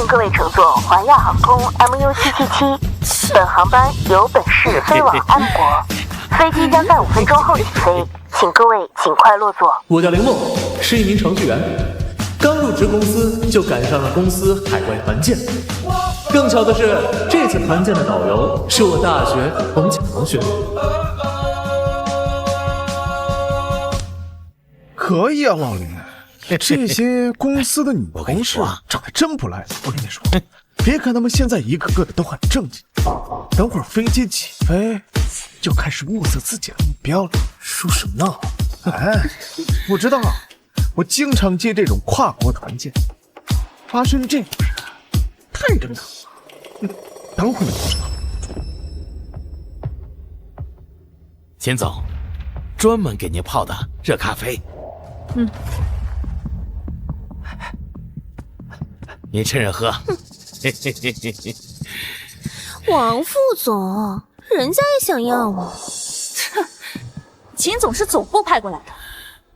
迎各位乘坐华亚航空 MU777，本航班由本市飞往安国，飞机将在5分钟后起飞，请各位尽快落座。我叫林梦，是一名程序员，刚入职公司就赶上了公司海外团建。更巧的是，这次团建的导游是我大学同寝同学。可以啊，老林，这些公司的女同事长得真不赖。我跟你说，别看他们现在一个个的都很正经，等会儿飞机起飞就开始物色自己的目标了。说什么呢？哎，不知道，我经常接这种跨国团建，发生这种事太正常了。等会儿你就知道。秦总，专门给您泡的热咖啡。您趁热喝。王副总，人家也想要啊。秦总是总部派过来的，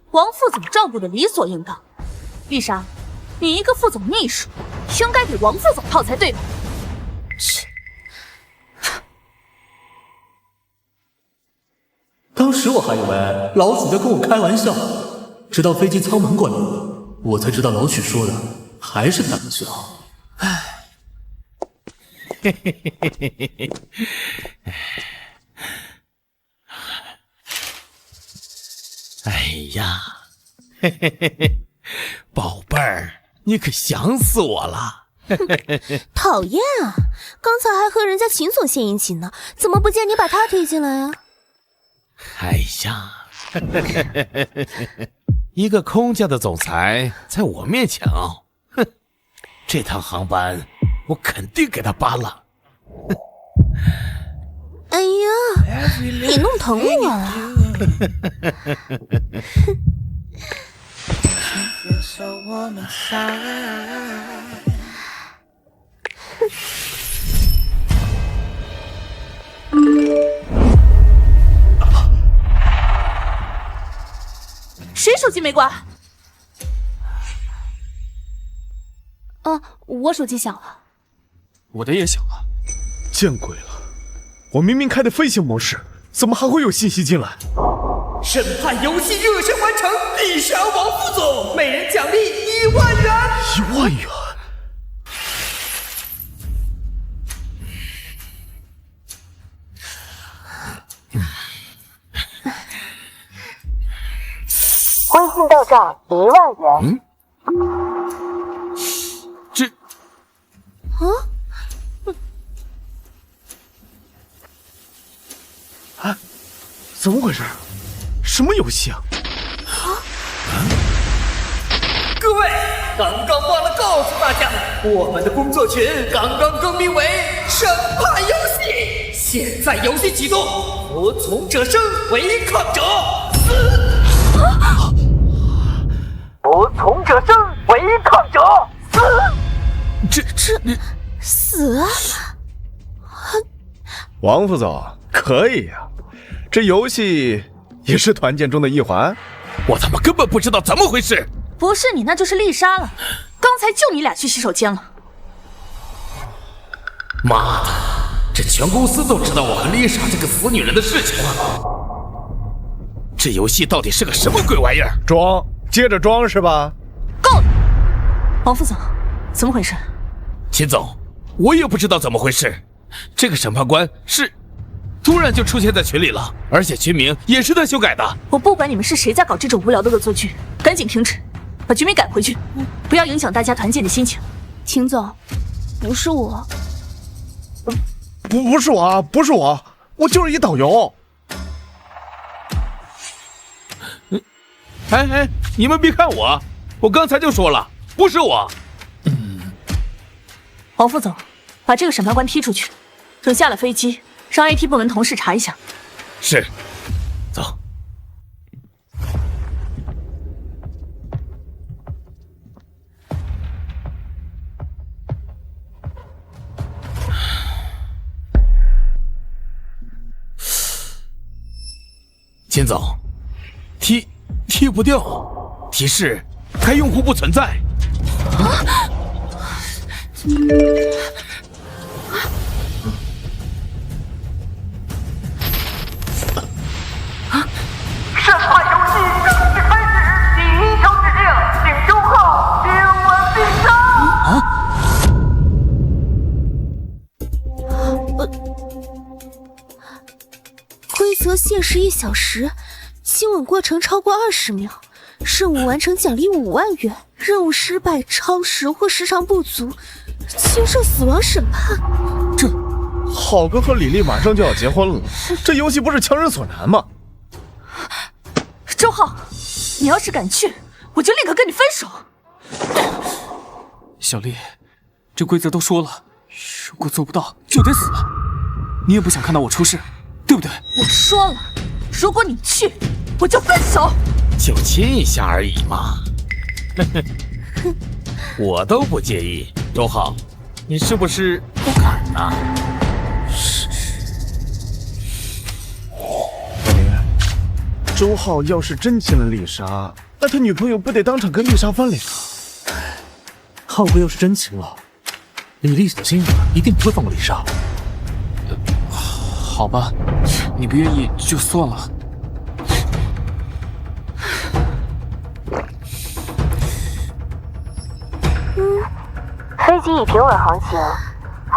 王副总照顾的理所应当。丽莎，你一个副总秘书，应该给王副总泡才对吧？当时我还以为老许在跟我开玩笑，直到飞机舱门关了，我才知道老许说的还是胆子小。唉，嘿嘿嘿嘿嘿嘿。哎呀，嘿嘿嘿嘿，宝贝儿，你可想死我了！讨厌啊！刚才还和人家秦总献殷勤呢，怎么不见你把他推进来啊？哎呀，一个空降的总裁在我面前傲，哼！这趟航班我肯定给他扒了。哎呀，你弄疼我了！谁手机没关？我手机响了。我的也响了。见鬼了！我明明开的飞行模式，怎么还会有信息进来？审判游戏热身完成，丽莎王副总，每人奖励1万元。1万元？微信到账1万元。这怎么回事？什么游戏啊？各位，刚刚忘了告诉大家，我们的工作群刚刚更名为审判游戏。现在游戏启动，服从者生，违抗者死。服从者生，违抗者死。死啊！王副总，可以呀，这游戏也是团建中的一环。我他妈根本不知道怎么回事。不是你，那就是丽莎了。刚才就你俩去洗手间了。妈的，这全公司都知道我和丽莎这个死女人的事情了。这游戏到底是个什么鬼玩意儿？装，接着装是吧？够了，王副总，怎么回事？秦总，我也不知道怎么回事。这个审判官是突然就出现在群里了，而且群名也是他修改的。我不管你们是谁在搞这种无聊的恶作剧，赶紧停止，把局名改回去，不要影响大家团建的心情。秦总，不是我，不是我啊，不是我，我就是一导游。哎，你们别看我，我刚才就说了，不是我。王副总，把这个审判官踢出去，等下了飞机，让 IT 部门同事查一下。是，走。秦总，踢不掉，提示该用户不存在。审判游戏正式开始，第1条指令，请周浩接吻必杀。规则限时1小时，亲吻过程超过20秒，任务完成奖励5万元，任务失败、超时或时长不足，接受死亡审判。这，浩哥和李丽马上就要结婚了，这游戏不是强人所难吗？周浩，你要是敢去，我就立刻跟你分手。小丽，这规则都说了，如果做不到就得死。你也不想看到我出事，对不对？我说了，如果你去，我就分手。就亲一下而已嘛。我都不介意。周浩，你是不是不敢呢？周浩要是真亲了丽莎，那他女朋友不得当场跟丽莎翻脸？浩哥要是真亲了，李丽小心一定不会放过丽莎。好吧，你不愿意就算了。飞机已平稳航行，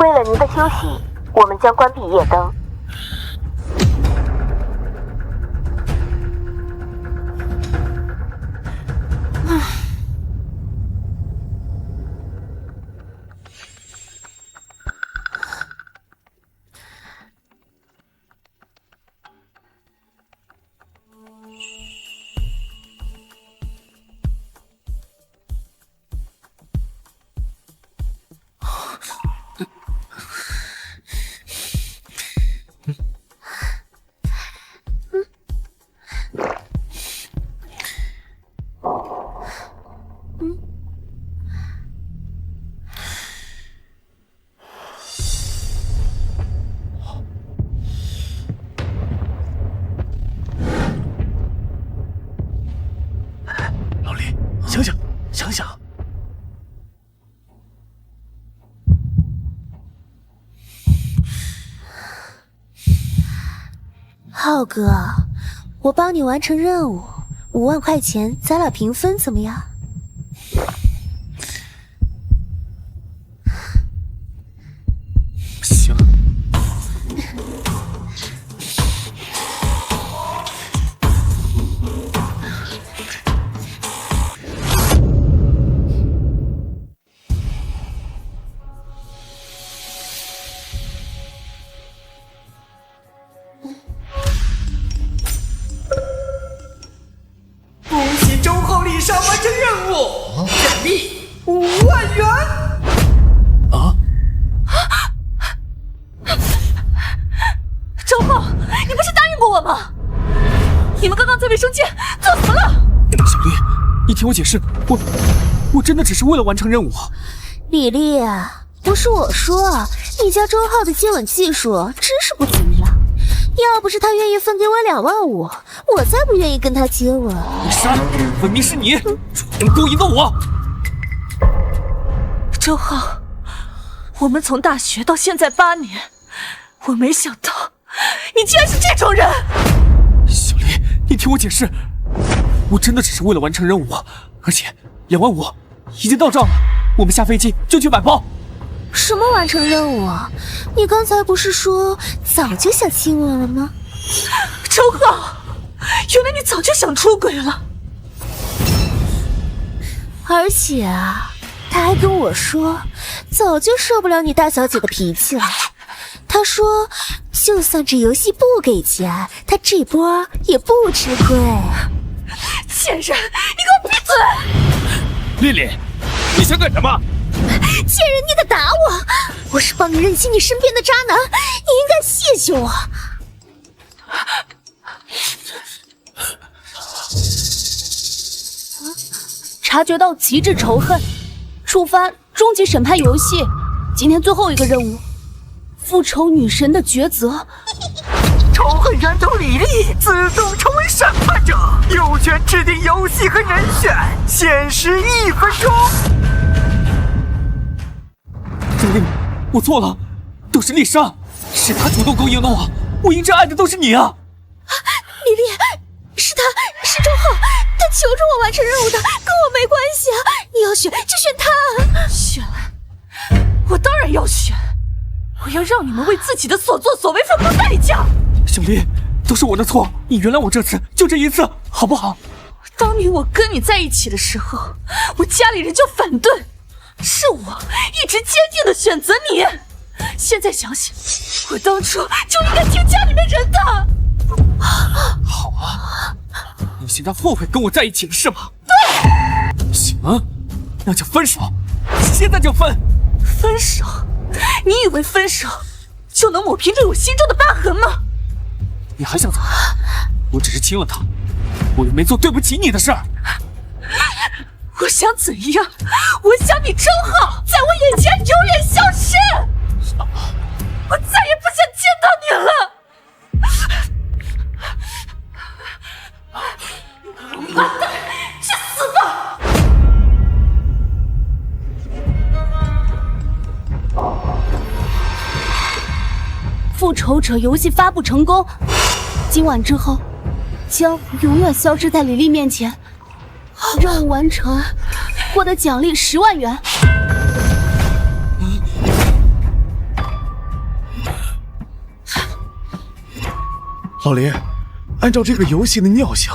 为了您的休息，我们将关闭夜灯。老李，想想，浩哥，我帮你完成任务，5万块钱，咱俩平分，怎么样？行。恭喜周浩、丽莎完成任务，奖励5万元。周浩，你不是答应过我吗？你们刚刚在卫生间做什么了？小丽，你听我解释，我真的只是为了完成任务。李丽，不是我说，你家周浩的接吻技术真是不怎么样。要不是他愿意分给我2万5，我才不愿意跟他接吻。丽莎，分明是你主动勾引的我。周浩，我们从大学到现在8年，我没想到你竟然是这种人。小丽，你听我解释，我真的只是为了完成任务，而且2万5已经到账了，我们下飞机就去买包。什么完成任务啊？你刚才不是说早就想亲我了吗？周浩，原来你早就想出轨了。而且啊，他还跟我说，早就受不了你大小姐的脾气了。他说，就算这游戏不给钱，他这波也不吃亏。贱人，你给我闭嘴！丽丽，你想干什么？贱人，你敢打我！我是帮你认清你身边的渣男，你应该谢谢我。察觉到极致仇恨，触发终极审判游戏。今天最后一个任务，复仇女神的抉择。仇恨源头李丽自动成为审判者，有权制定游戏和人选，限时1分钟。我错了，都是丽莎，是她主动勾引的我，我一直爱的都是你啊！李丽，是他，是周浩，他求着我完成任务的，跟我没关系啊！你要选就选他。选，我当然要选，我要让你们为自己的所作所为付出代价。小丽，都是我的错，你原谅我这次，就这一次，好不好？当年我跟你在一起的时候，我家里人就反对，是我一直坚定的选择你。现在想想，我当初就应该听家里面人的。好啊，你现在后悔跟我在一起了是吗？对。行，那就分手，现在就分。分手？你以为分手就能抹平对我心中的疤痕吗？你还想怎么？我只是亲了她，我又没做对不起你的事儿。我想怎样？我想你周浩在我眼前永远消失，我再也不想见到你了。王八蛋，去死吧！复仇者游戏发布成功，今晚之后将永远消失在李丽面前。任务完成，获得奖励10万元。老林，按照这个游戏的尿性，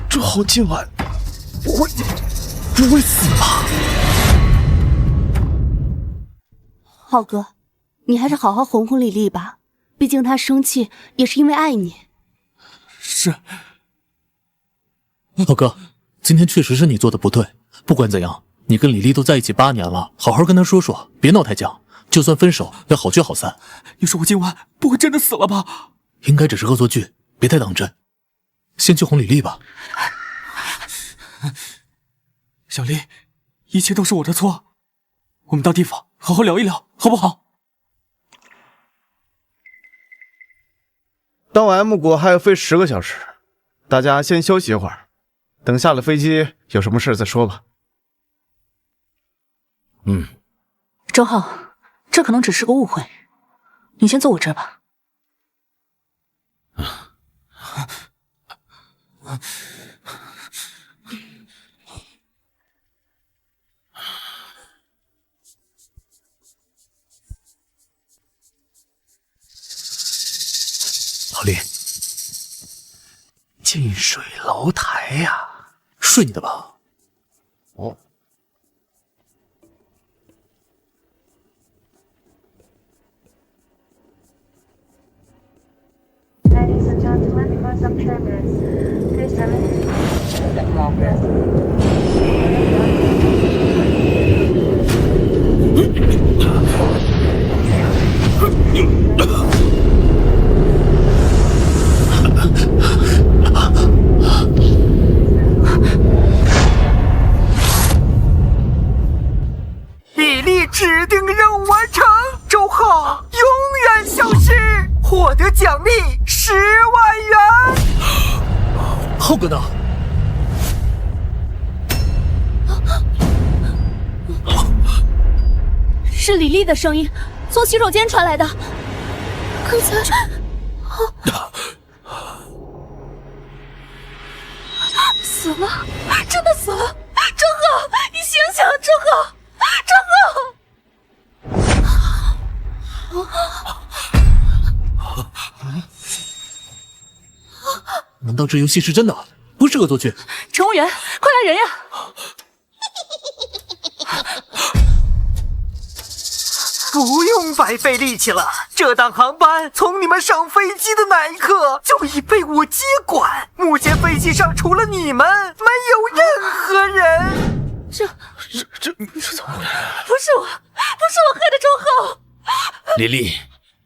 周浩今晚不会死吧？浩哥，你还是好好哄哄李丽吧，毕竟她生气也是因为爱你。是。浩哥，今天确实是你做的不对。不管怎样，你跟李丽都在一起8年了，好好跟她说说，别闹太僵。就算分手，要好聚好散。你说我今晚不会真的死了吧？应该只是恶作剧，别太当真。先去哄李丽吧。小丽，一切都是我的错，我们到地方好好聊一聊，好不好？到 M 国还要飞10个小时，大家先休息一会儿，等下了飞机有什么事再说吧。周浩，这可能只是个误会，你先坐我这儿吧。老李，近水楼台呀，睡你的吧。哦。Ladies and gentlemen, for some turbulence, please permit李丽指定任务完成，周浩永远消失，获得奖励10万元。浩哥呢？是李丽的声音，从洗手间传来的。刚才，死了，真的死了！周浩，你醒醒，周浩，周浩！难道这游戏是真的，不是恶作剧？乘务员，快来人呀！不用白费力气了，这趟航班从你们上飞机的那一刻就已被我接管。目前飞机上除了你们，没有任何人。这怎么回事？不是我害的周浩。李丽，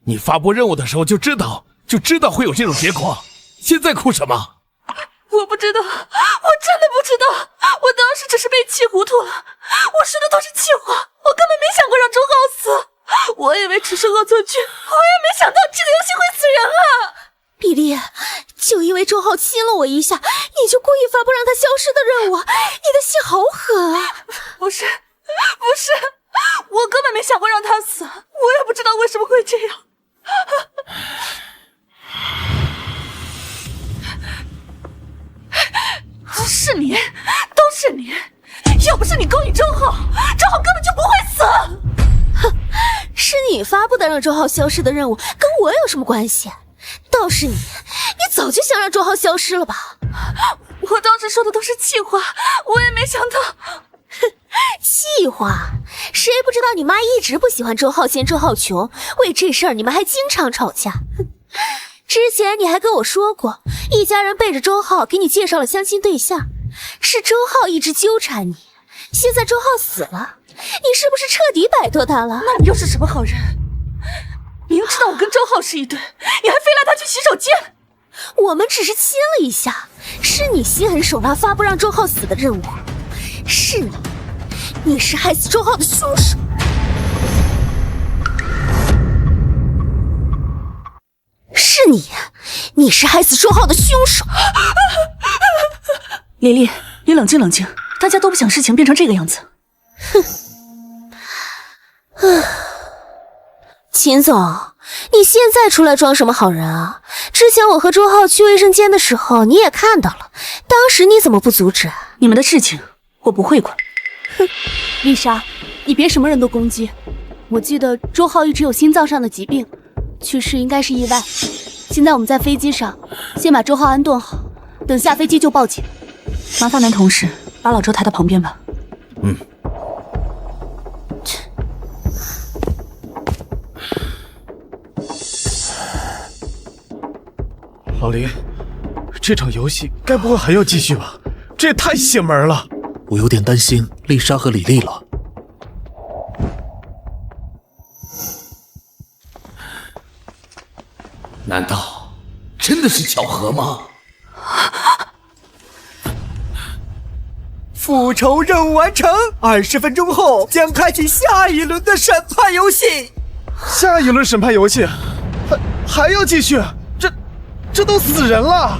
你发布任务的时候就知道会有这种结果，现在哭什么？我不知道，我真的不知道，我当时只是被气糊涂了。我说的都是气话，我根本没想过让周浩死。我以为只是恶作剧，我也没想到这个游戏会死人啊！比利，就因为周浩亲了我一下，你就故意发布让他消失的任务，你的心好狠啊！不是，我根本没想过让他死。要不是你勾引周浩，周浩根本就不会死。哼，是你发布的让周浩消失的任务，跟我有什么关系？倒是你早就想让周浩消失了吧？我当时说的都是气话，我也没想到。哼，气话？谁不知道你妈一直不喜欢周浩嫌周浩穷，为这事儿你们还经常吵架。哼，之前你还跟我说过，一家人背着周浩给你介绍了相亲对象，是周浩一直纠缠你。现在周浩死了，你是不是彻底摆脱他了？那你又是什么好人？明知道我跟周浩是一对，你还非拉他去洗手间？我们只是亲了一下，是你心狠手辣发布让周浩死的任务，是你是害死周浩的凶手。是你是害死周浩的凶手。李丽，你冷静冷静，大家都不想事情变成这个样子。哼，秦总，你现在出来装什么好人啊？之前我和周浩去卫生间的时候，你也看到了，当时你怎么不阻止？你们的事情我不会管。哼，丽莎，你别什么人都攻击。我记得周浩一直有心脏上的疾病，去世应该是意外。现在我们在飞机上，先把周浩安顿好，等下飞机就报警。麻烦男同事把老周抬到旁边吧。嗯。老林，这场游戏该不会还要继续吧？这也太邪门了！我有点担心丽莎和李丽了。难道真的是巧合吗？复仇任务完成，20分钟后将开启下一轮的审判游戏。下一轮审判游戏，还要继续？这都死人了！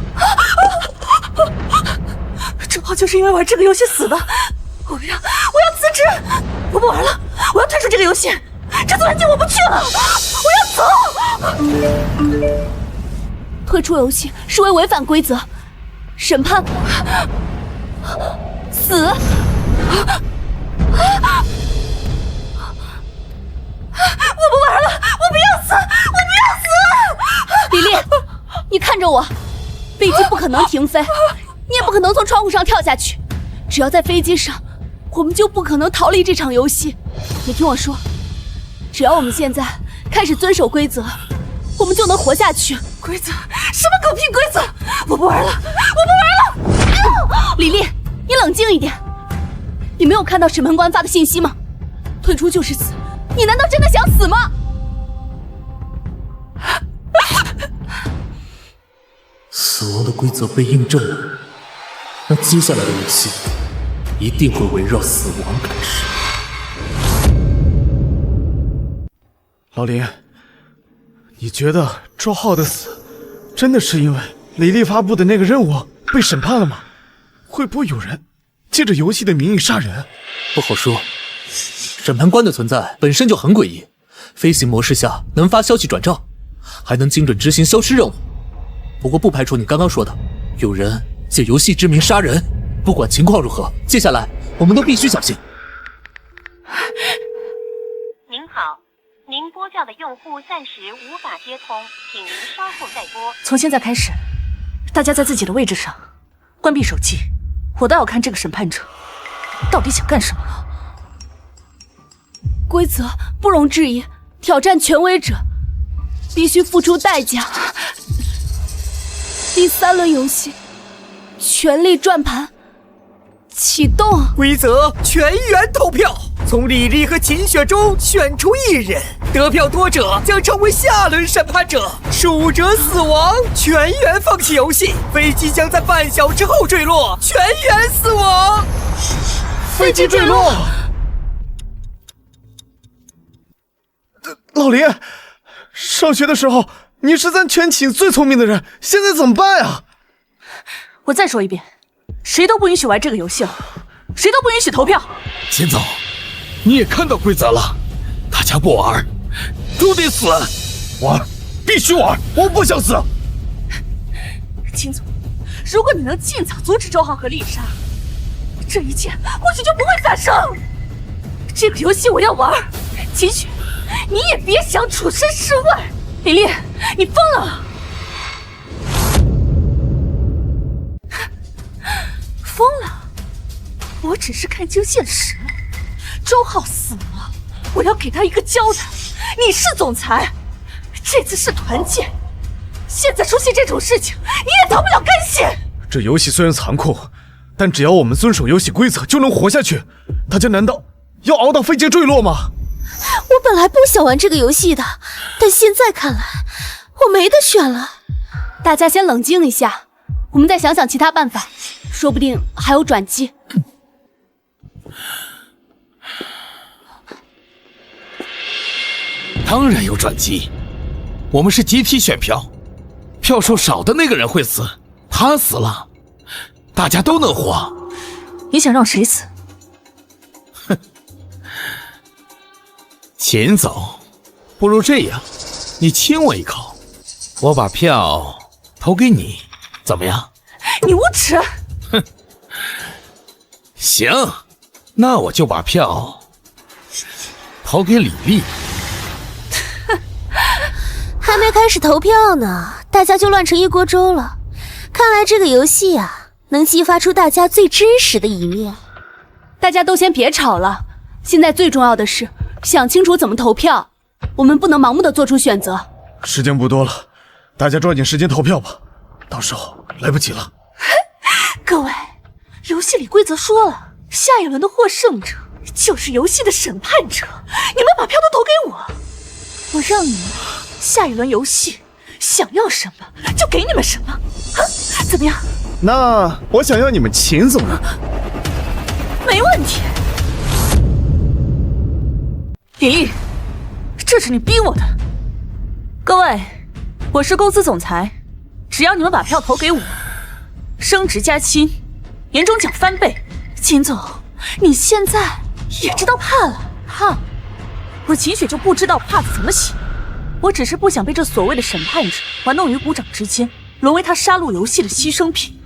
周浩就是因为玩这个游戏死的。我要辞职！我不玩了，我要退出这个游戏。这次环节我不去了，我要走！退出游戏是为违反规则，审判死。我不玩了，我不要死，我不要死！李丽，你看着我，飞机不可能停飞，你也不可能从窗户上跳下去。只要在飞机上，我们就不可能逃离这场游戏。你听我说，只要我们现在开始遵守规则，我们就能活下去。规则？什么狗屁规则？我不玩了，我不玩了！李丽，你冷静一点。你没有看到审判官发的信息吗？退出就是死，你难道真的想死吗？死亡的规则被印证了，那接下来的游戏一定会围绕死亡开始。老林，你觉得周浩的死真的是因为李丽发布的那个任务被审判了吗？会不会有人借着游戏的名义杀人？不好说，审判官的存在本身就很诡异，飞行模式下能发消息转账，还能精准执行消失任务。不过不排除你刚刚说的，有人借游戏之名杀人。不管情况如何，接下来我们都必须小心。您好，您拨叫的用户暂时无法接通，请您稍后再拨。从现在开始，大家在自己的位置上，关闭手机，我倒要看这个审判者到底想干什么了。规则不容置疑，挑战权威者必须付出代价。第3轮游戏，权力转盘启动。规则：全员投票，从李丽和秦雪中选出1人，得票多者将成为下轮审判者，输者死亡，全员放弃游戏。飞机将在半小时后坠落，全员死亡。飞机坠落。老林，上学的时候你是咱全寝最聪明的人，现在怎么办啊？我再说一遍，谁都不允许玩这个游戏了，谁都不允许投票。秦总，你也看到规则了，大家不玩都得死。玩，必须玩，我不想死。秦总，如果你能尽早阻止周浩和丽莎，这一切或许就不会发生。这个游戏我要玩，秦雪，你也别想处身事外。李丽，你疯了！疯了？我只是看清现实了，周浩死了，我要给他一个交代。你是总裁，这次是团建，现在出现这种事情，你也逃不了干系。这游戏虽然残酷，但只要我们遵守游戏规则，就能活下去。大家难道要熬到飞机坠落吗？我本来不想玩这个游戏的，但现在看来，我没得选了。大家先冷静一下，我们再想想其他办法，说不定还有转机。当然有转机，我们是集体选票，票数少的那个人会死，他死了，大家都能活。你想让谁死？哼，秦总，不如这样，你亲我一口，我把票投给你，怎么样？你无耻！哼，行，那我就把票投给李丽。还没开始投票呢，大家就乱成一锅粥了。看来这个游戏啊，能激发出大家最真实的一面。大家都先别吵了，现在最重要的是想清楚怎么投票，我们不能盲目的做出选择。时间不多了，大家抓紧时间投票吧，到时候来不及了。各位，游戏里规则说了，下一轮的获胜者就是游戏的审判者，你们把票都投给我，我让你们下一轮游戏想要什么就给你们什么，怎么样？那我想要你们秦总的。没问题。李丽，这是你逼我的。各位，我是公司总裁，只要你们把票投给我，升职加薪，年终奖翻倍。秦总，你现在也知道怕了？怕？我秦雪就不知道怕字怎么写。我只是不想被这所谓的审判者玩弄于股掌之间，沦为他杀戮游戏的牺牲品。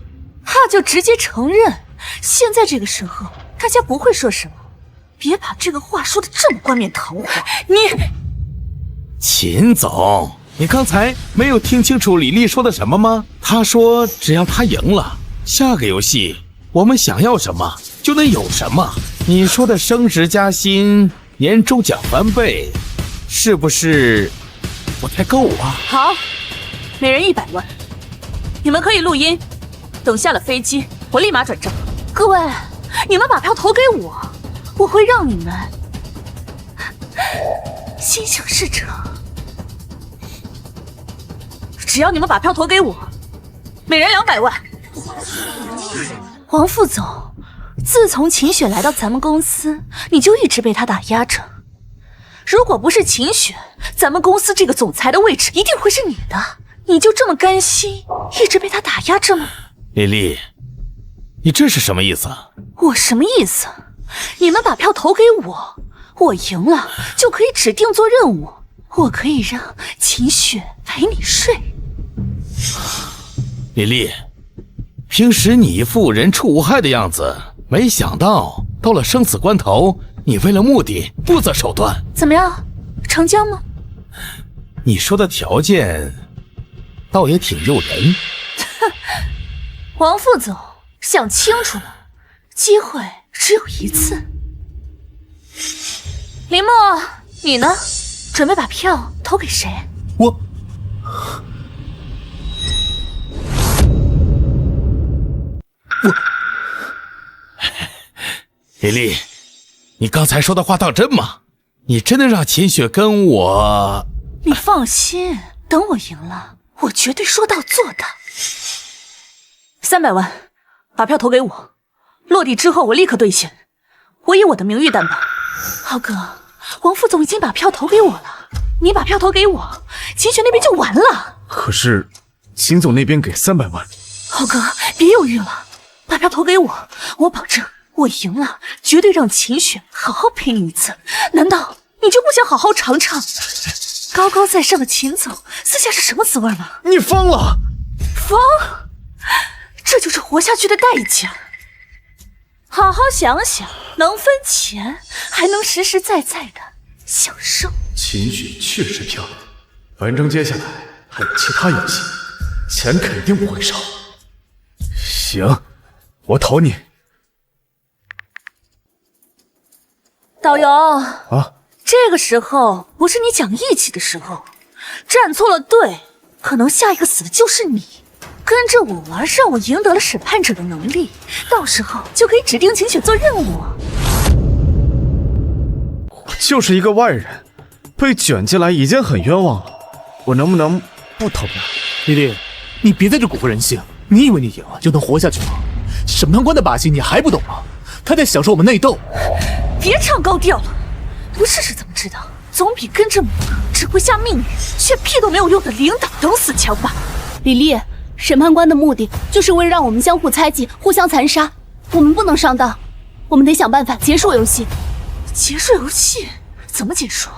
怕就直接承认。现在这个时候，大家不会说什么。别把这个话说得这么冠冕堂皇。你，秦总，你刚才没有听清楚李丽说的什么吗？她说只要她赢了，下个游戏我们想要什么就能有什么。你说的升职加薪、年终奖翻倍，是不是不太够啊？好，每人100万，你们可以录音，等下了飞机我立马转账。各位，你们把票投给我，我会让你们心想事成。只要你们把票投给我，每人200万。王副总，自从秦雪来到咱们公司，你就一直被他打压着。如果不是秦雪，咱们公司这个总裁的位置一定会是你的。你就这么甘心一直被他打压着吗？李丽，你这是什么意思？我什么意思？你们把票投给我，我赢了就可以指定做任务，我可以让秦雪陪你睡。李丽，平时你一副人畜无害的样子，没想到到了生死关头，你为了目的不择手段。怎么样，成交吗？你说的条件倒也挺诱人。王副总，想清楚了，机会只有一次。林墨，你呢？准备把票投给谁？我李丽，你刚才说的话当真吗？你真的让秦雪跟我……你放心，等我赢了，我绝对说到做到。300万，把票投给我，落地之后我立刻兑现，我以我的名誉担保。浩哥，王副总已经把票投给我了，你把票投给我，秦雪那边就完了。可是秦总那边给300万。浩哥，别犹豫了，把票投给我，我保证我赢了，绝对让秦雪好好陪你一次。难道你就不想好好尝尝高高在上的秦总私下是什么滋味吗？你疯了！疯？这就是活下去的代价。好好想想，能分钱，还能实实在在的享受。秦雪确实漂亮，反正接下来还有其他游戏，钱肯定不会少。行，我投你。导游啊，这个时候不是你讲义气的时候，站错了队，可能下一个死的就是你。跟着我玩，让我赢得了审判者的能力，到时候就可以指定秦雪做任务。我就是一个外人，被卷进来已经很冤枉了，我能不能不投票？丽丽，你别在这蛊惑人性，你以为你赢了就能活下去吗？审判官的把戏你还不懂吗？他在享受我们内斗。别唱高调了，不试试怎么知道？总比跟着我只会下命令却屁都没有用的领导等死强吧。李丽，审判官的目的就是为了让我们相互猜忌，互相残杀，我们不能上当，我们得想办法结束游戏。结束游戏？怎么结束？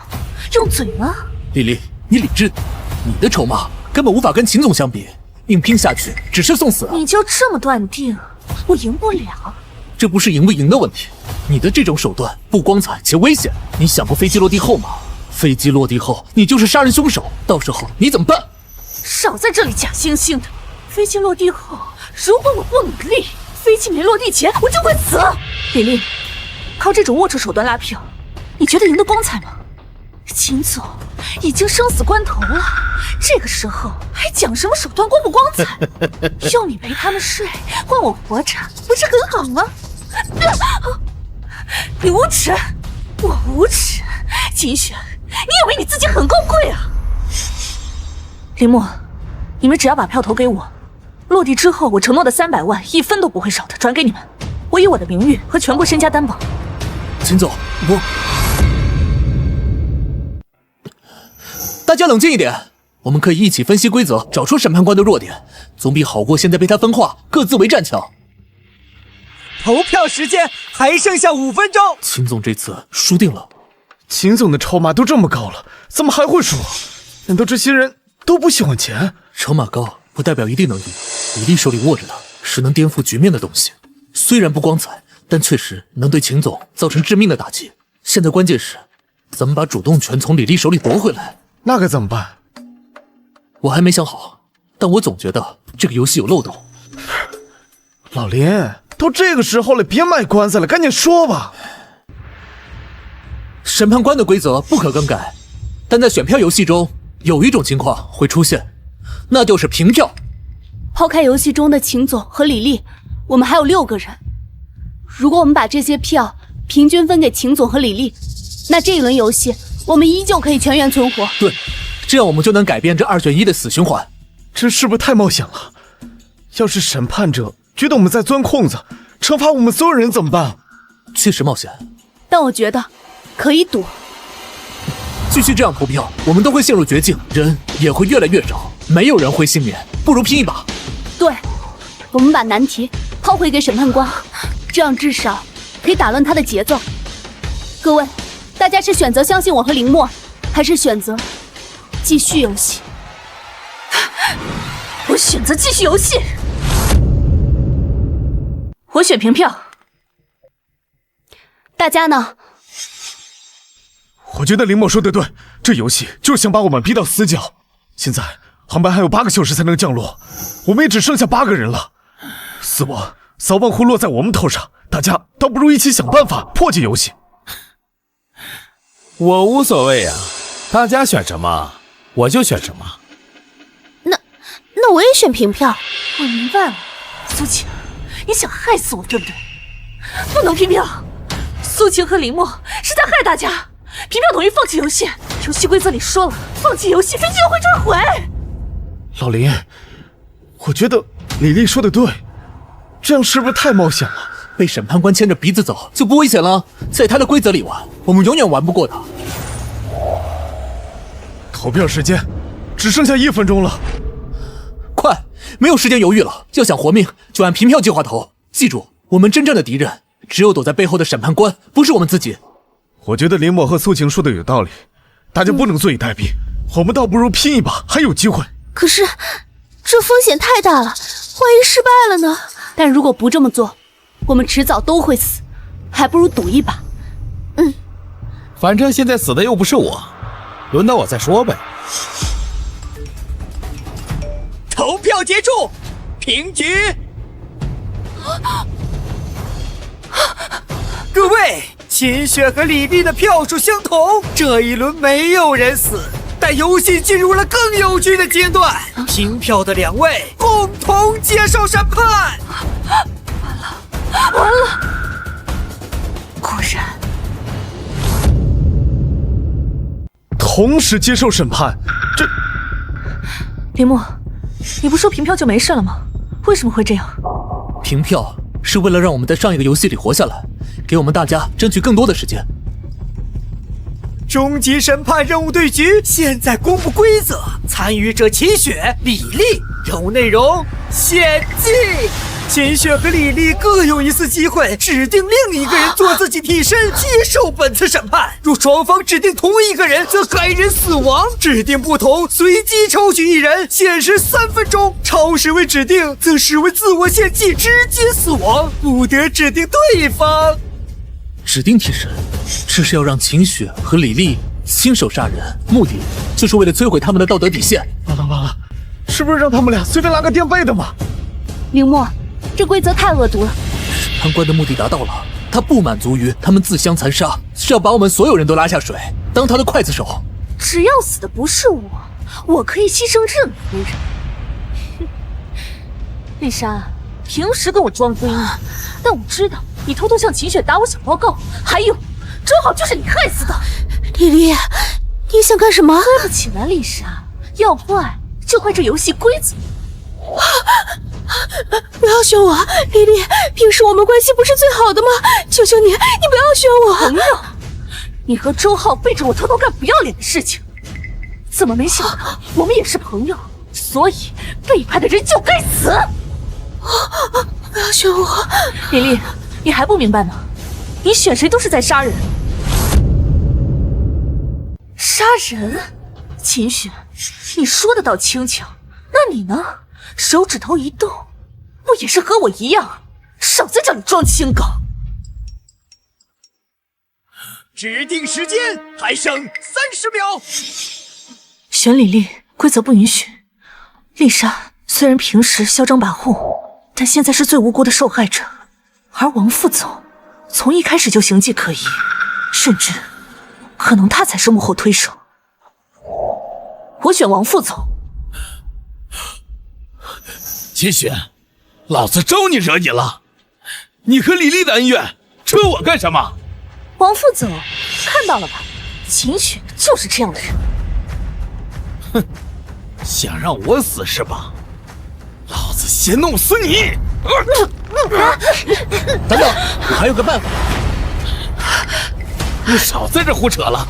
用嘴吗？丽丽，你理智点，你的筹码根本无法跟秦总相比，硬拼下去只是送死啊！你就这么断定我赢不了？这不是赢不赢的问题，你的这种手段不光彩且危险。你想过飞机落地后吗？飞机落地后，你就是杀人凶手，到时候你怎么办？少在这里假惺惺的！飞机落地后，如果我不努力，飞机没落地前我就会死。李丽，靠这种龌龊手段拉票，你觉得赢得光彩吗？秦总已经生死关头了，这个时候还讲什么手段光不光彩？用你陪他们睡，换我活着，不是很好吗？你无耻！我无耻！秦雪，你以为你自己很高贵啊？林墨，你们只要把票投给我，落地之后我承诺的300万1分都不会少的转给你们，我以我的名誉和全国身家担保。秦总，大家冷静一点，我们可以一起分析规则，找出审判官的弱点，总比好过现在被他分化，各自为战强。投票时间还剩下5分钟。秦总这次输定了。秦总的筹码都这么高了，怎么还会输？难道这些人都不喜欢钱？筹码高不代表一定能赢，李丽手里握着的是能颠覆局面的东西，虽然不光彩，但确实能对秦总造成致命的打击。现在关键是怎么把主动权从李丽手里夺回来。那该怎么办？我还没想好，但我总觉得这个游戏有漏洞。老林，都这个时候了，别卖关子了，赶紧说吧。审判官的规则不可更改，但在选票游戏中有一种情况会出现，那就是平票。抛开游戏中的秦总和李丽，我们还有6个人。如果我们把这些票平均分给秦总和李丽，那这一轮游戏我们依旧可以全员存活。对，这样我们就能改变这2选1的死循环。这是不是太冒险了？要是审判者觉得我们在钻空子，惩罚我们所有人怎么办？确实冒险，但我觉得可以赌。继续这样投票，我们都会陷入绝境，人也会越来越少，没有人会幸免，不如拼一把。对，我们把难题抛回给审判官，这样至少可以打乱他的节奏。各位，大家是选择相信我和林墨，还是选择继续游戏？我选择继续游戏。我选平票。大家呢？我觉得林墨说的对，这游戏就是想把我们逼到死角。现在航班还有8个小时才能降落，我们也只剩下8个人了，死亡早晚会落在我们头上。大家倒不如一起想办法破解游戏。我无所谓啊，大家选什么我就选什么。那我也选平票。我明白了，苏晴，你想害死我对不对？不能平票，苏晴和林墨是在害大家。平票等于放弃游戏，游戏规则里说了，放弃游戏飞机就会坠毁。老林，我觉得李丽说的对，这样是不是太冒险了？被审判官牵着鼻子走就不危险了，在他的规则里玩，我们永远玩不过他。投票时间只剩下1分钟了，快，没有时间犹豫了，要想活命就按平票计划投。记住，我们真正的敌人只有躲在背后的审判官，不是我们自己。我觉得林墨和苏晴说的有道理，大家不能坐以待毙，我们倒不如拼一把，还有机会。可是这风险太大了，万一失败了呢？但如果不这么做，我们迟早都会死，还不如赌一把。反正现在死的又不是我，轮到我再说呗。投票结束，平局。各位，秦雪和李丽的票数相同，这一轮没有人死，但游戏进入了更有趣的阶段。平票的2位共同接受审判。完了！果然，同时接受审判，这林墨，你不说平票就没事了吗？为什么会这样？平票是为了让我们在上一个游戏里活下来，给我们大家争取更多的时间。终极审判任务对局现在公布规则，参与者秦雪、李丽。任务内容：献祭。秦雪和李丽各有一次机会指定另一个人做自己替身，接受本次审判。若双方指定同一个人，则该人死亡；指定不同，随机抽取一人，限时3分钟。超时为指定，则视为自我献祭，直接死亡，不得指定对方。指定替身，这是要让秦雪和李丽亲手杀人，目的就是为了摧毁他们的道德底线。完了，是不是让他们俩随便拉个垫背的嘛？凌墨，这规则太恶毒了。审判官的目的达到了，他不满足于他们自相残杀，是要把我们所有人都拉下水，当他的刽子手。只要死的不是我，我可以牺牲任何人。哼，丽莎，平时跟我装闺蜜，但我知道你偷偷向秦雪打我小报告，还有周浩就是你害死的。丽丽，你想干什么？对不起了，丽莎，要怪就怪这游戏规则。不要选我，丽丽，平时我们关系不是最好的吗？求求你，你不要选我。朋友，你和周浩背着我偷偷干不要脸的事情，怎么没想到我们也是朋友？所以背叛的人就该死。不要选我，李丽，你还不明白吗？你选谁都是在杀人。杀人？秦雪，你说的倒轻巧，那你呢？手指头一动，不也是和我一样？少在这里装清高。指定时间还剩30秒。选李丽，规则不允许。丽莎虽然平时嚣张跋扈，但现在是最无辜的受害者，而王副总从一开始就形迹可疑，甚至可能他才是幕后推手。我选王副总。秦雪，老子招你惹你了？你和李丽的恩怨，追我干什么？王副总，看到了吧？秦雪就是这样的人。哼，想让我死是吧？老子先弄死你！等等，我还有个办法。你少在这胡扯了，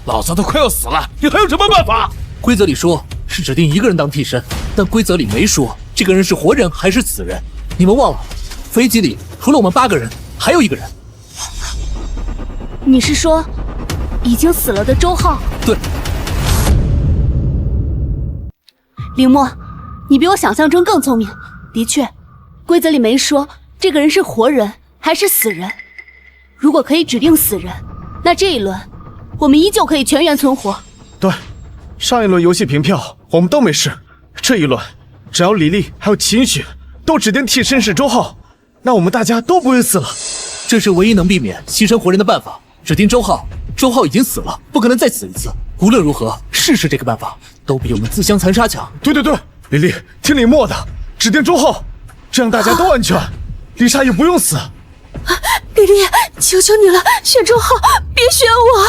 老子都快要死了，你还有什么办法？规则里说是指定一个人当替身，但规则里没说这个人是活人还是死人。你们忘了，飞机里除了我们8个人，还有一个人。你是说已经死了的周浩？对。凌墨，你比我想象中更聪明。的确，规则里没说这个人是活人还是死人。如果可以指定死人，那这一轮我们依旧可以全员存活。对，上一轮游戏平票我们都没事，这一轮只要李丽还有秦雪都指定替身是周浩，那我们大家都不会死了。这是唯一能避免牺牲活人的办法。指定周浩，周浩已经死了，不可能再死一次。无论如何，试试这个办法，都比我们自相残杀强。对，李丽，听李默的，指定周浩，这样大家都安全，丽莎也不用死。丽丽，求求你了，选周浩，别选我！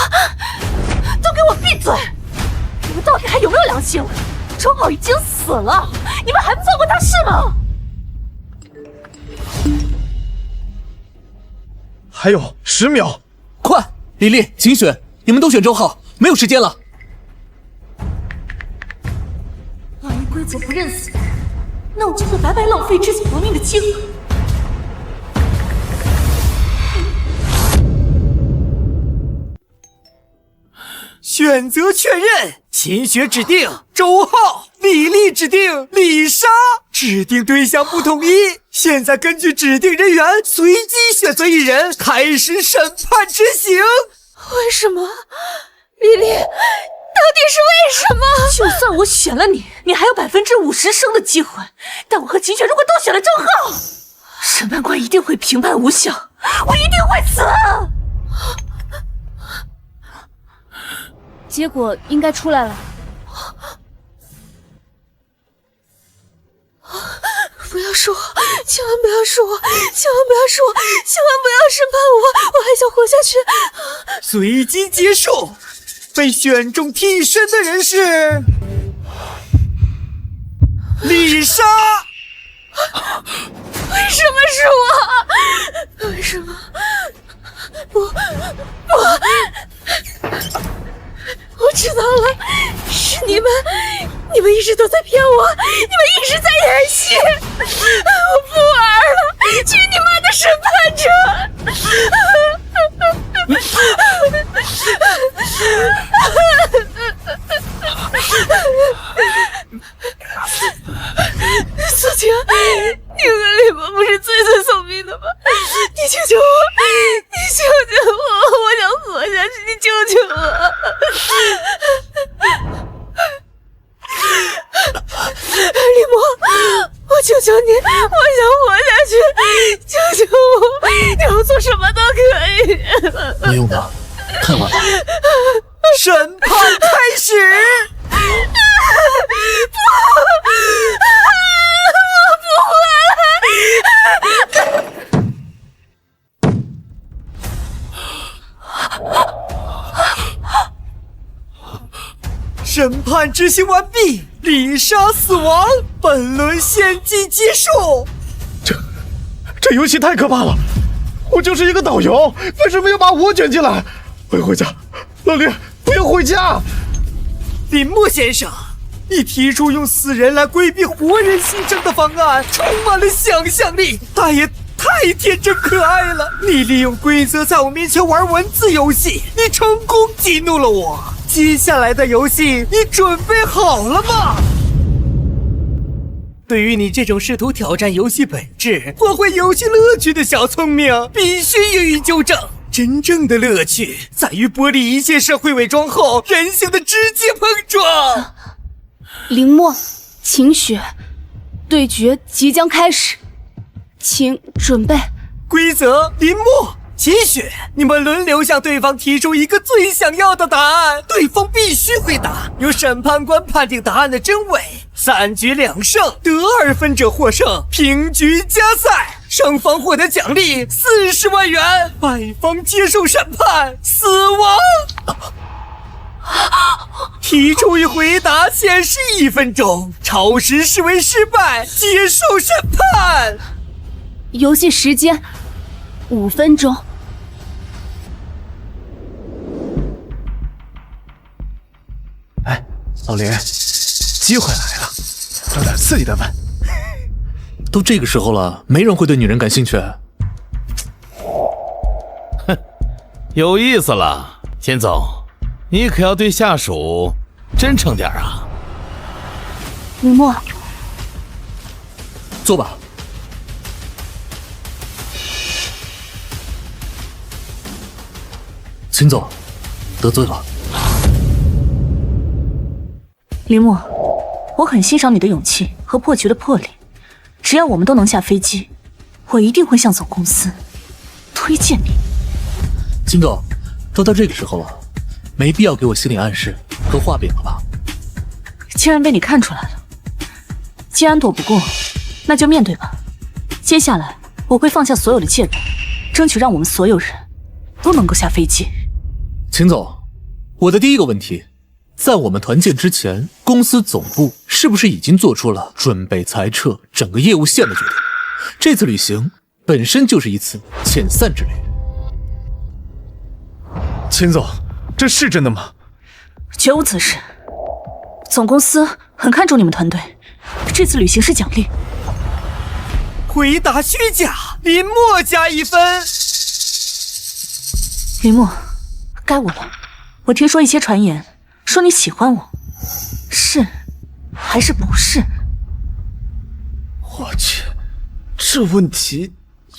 都给我闭嘴！你们到底还有没有良心？周浩已经死了，你们还不做过大事吗？还有10秒，快！李丽、秦雪，你们都选周浩，没有时间了。万一规则不认死人，那我就会白白浪费之前夺命的机会。选择确认，秦雪指定周浩，李丽指定李莎，指定对象不统一，现在根据指定人员随机选择一人，开始审判执行。为什么？丽丽，到底是为什么？就算我选了你，你还有50%胜的机会。但我和秦雪如果都选了郑浩，审判官一定会评判无效，我一定会死。结果应该出来了。不要说我，千万不要说我，千万不要说我，千万不要审判我，我还想活下去。随机结束，被选中替身的人是丽莎。为什么是我？为什么？不，我知道了，是你们一直都在骗我，你们一直在演戏，我不玩了，去你妈的审判者！苏晴，你和李博不是最聪明的吗？你救救我！你救救我！我想活下去，你救救我！李博，我求求你，我想活下去，救救我！你让我做什么都可以。不用了，太晚了。审判开始。审判执行完毕，丽莎死亡，本轮献祭结束。这游戏太可怕了！我就是一个导游，为什么要把我卷进来？我要回家，老林，我要回家。林墨先生，你提出用死人来规避活人牺牲的方案，充满了想象力，但也太天真可爱了。你利用规则在我面前玩文字游戏，你成功激怒了我。接下来的游戏，你准备好了吗？对于你这种试图挑战游戏本质、破坏游戏乐趣的小聪明，必须予以纠正。真正的乐趣在于剥离一切社会伪装后人性的直接碰撞。林墨、秦雪，对决即将开始，请准备。规则：林墨、秦雪，你们轮流向对方提出一个最想要的答案，对方必须回答，由审判官判定答案的真伪。3局2胜，得2分者获胜，平局加赛。胜方获得奖励40万元，败方接受审判，死亡。提出与回答限时1分钟，超时视为失败，接受审判。游戏时间5分钟。哎，老林，机会来了，找点刺激的问。都这个时候了，没人会对女人感兴趣。哼，有意思了，秦总，你可要对下属真诚点啊。林墨，坐吧。秦总，得罪了。林墨，我很欣赏你的勇气和破局的魄力。只要我们都能下飞机，我一定会向总公司推荐你。秦总，都到这个时候了，没必要给我心理暗示和画饼了吧？既然被你看出来了，既然躲不过，那就面对吧。接下来我会放下所有的借口，争取让我们所有人都能够下飞机。秦总，我的第一个问题，在我们团建之前，公司总部是不是已经做出了准备裁撤整个业务线的决定？这次旅行本身就是一次遣散之旅。秦总，这是真的吗？绝无此事。总公司很看重你们团队，这次旅行是奖励。回答虚假，林墨加1分。林墨，该我了。我听说一些传言，说你喜欢我，是还是不是？我去，这问题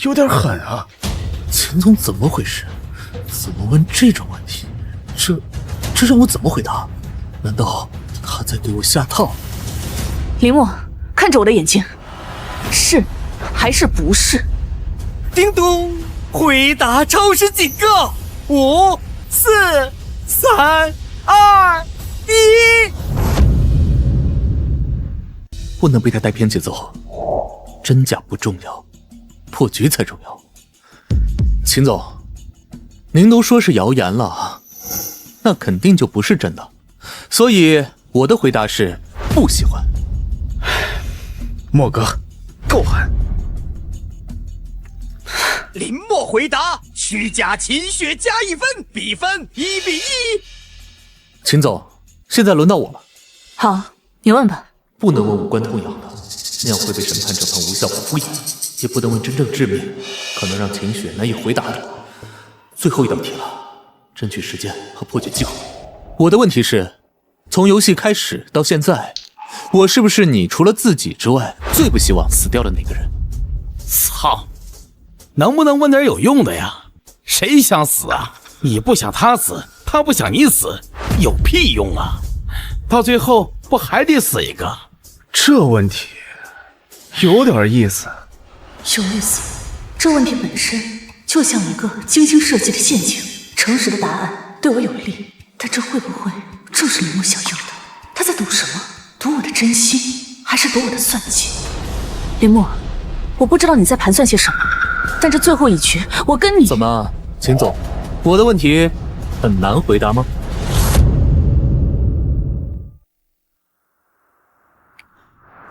有点狠啊！秦总怎么回事？怎么问这种问题？这让我怎么回答？难道他在对我下套？林墨，看着我的眼睛，是还是不是？叮咚，回答超时警告！5、4、3、2、1。不能被他带偏节奏，真假不重要，破局才重要。秦总，您都说是谣言了，那肯定就不是真的，所以我的回答是不喜欢。莫哥，够狠！林墨回答：虚假秦雪加1分，比分1比1。秦总，现在轮到我了。好，你问吧。不能问无关痛痒的，那样会被审判者判无效或敷衍；也不能问真正致命，可能让秦雪难以回答的。最后一道题了，争取时间和破解机会。我的问题是，从游戏开始到现在，我是不是你除了自己之外最不希望死掉的那个人？操！能不能问点有用的呀？谁想死啊？你不想他死，他不想你死，有屁用啊！到最后不还得死一个？这问题有点意思。有意思，这问题本身就像一个精心设计的陷阱。诚实的答案对我有利，但这会不会正是林墨想要的？他在赌什么？赌我的真心，还是赌我的算计？林墨，我不知道你在盘算些什么，但这最后一局，我跟你……怎么，秦总，我的问题很难回答吗？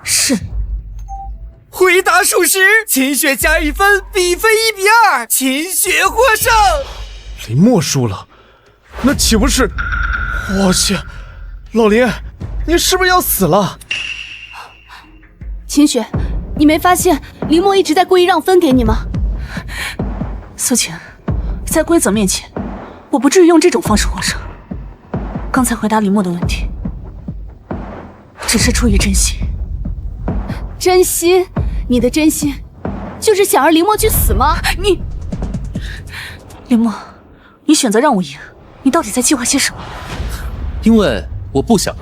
是。回答属实，秦雪加1分，比分1比2，秦雪获胜。林墨输了，那岂不是……我去，老林，你是不是要死了？秦雪，你没发现林墨一直在故意让分给你吗？苏晴，在规则面前，我不至于用这种方式获胜。刚才回答林墨的问题，只是出于真心。真心？你的真心就是想让林墨去死吗？林墨，你选择让我赢，你到底在计划些什么？因为我不想赢，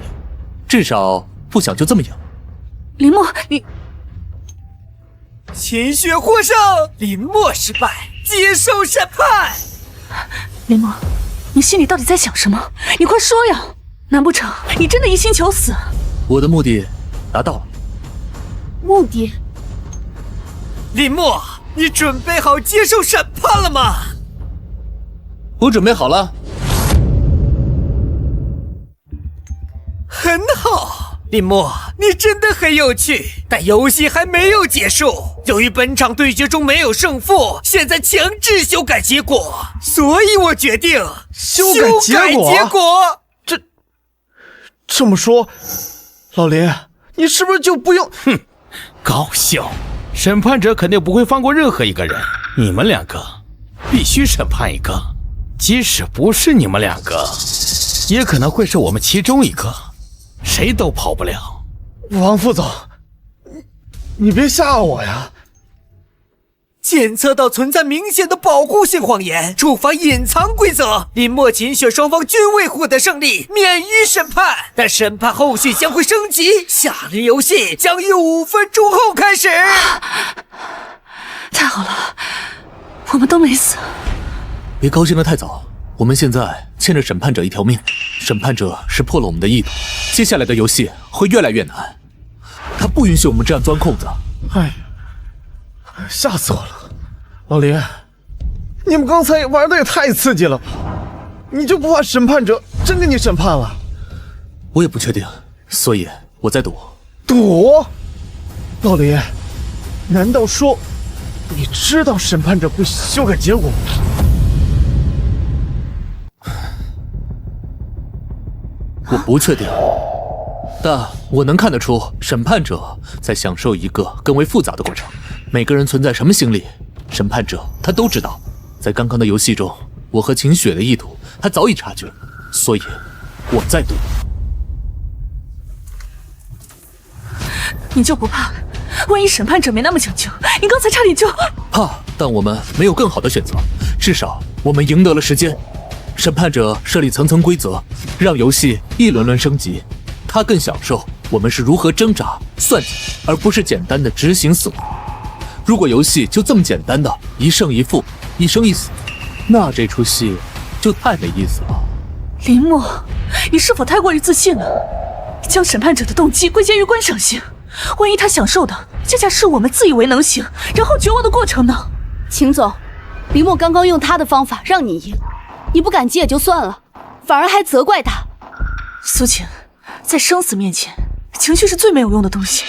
至少不想就这么赢。林墨，你……秦雪获胜，林墨失败，接受审判。林墨，你心里到底在想什么？你快说呀！难不成你真的一心求死？我的目的达到了。目的？林墨，你准备好接受审判了吗？我准备好了。很好，林墨，你真的很有趣。但游戏还没有结束，由于本场对决中没有胜负，现在强制修改结果，所以我决定修改结果。这么说，老林，你是不是就不用？哼，高效。审判者肯定不会放过任何一个人，你们两个必须审判一个，即使不是你们两个，也可能会是我们其中一个，谁都跑不了。王副总，你别吓我呀！检测到存在明显的保护性谎言，触发隐藏规则，林墨、秦雪双方均未获得胜利，免于审判。但审判后续将会升级，下轮游戏将于5分钟后开始。太好了，我们都没死。别高兴得太早，我们现在欠着审判者一条命，审判者是破了我们的意图，接下来的游戏会越来越难，他不允许我们这样钻空子。哎，吓死我了！老林，你们刚才玩的也太刺激了吧！你就不怕审判者真给你审判了？我也不确定，所以我在赌。赌？老林，难道说你知道审判者会修改结果吗？我不确定，但我能看得出审判者在享受一个更为复杂的过程。每个人存在什么心理，审判者他都知道。在刚刚的游戏中，我和秦雪的意图他早已察觉，所以我在赌。你就不怕万一审判者没那么讲究，你刚才差点就……怕，但我们没有更好的选择，至少我们赢得了时间。审判者设立层层规则，让游戏一轮轮升级，他更享受我们是如何挣扎、算计，而不是简单的执行死亡。如果游戏就这么简单的一胜一负、一生一死，那这出戏就太没意思了。林墨，你是否太过于自信了？将审判者的动机归结于观赏性，万一他享受的恰恰是我们自以为能行，然后绝望的过程呢？秦总，林墨刚刚用他的方法让你赢，你不感激也就算了，反而还责怪他。苏晴，在生死面前，情绪是最没有用的东西。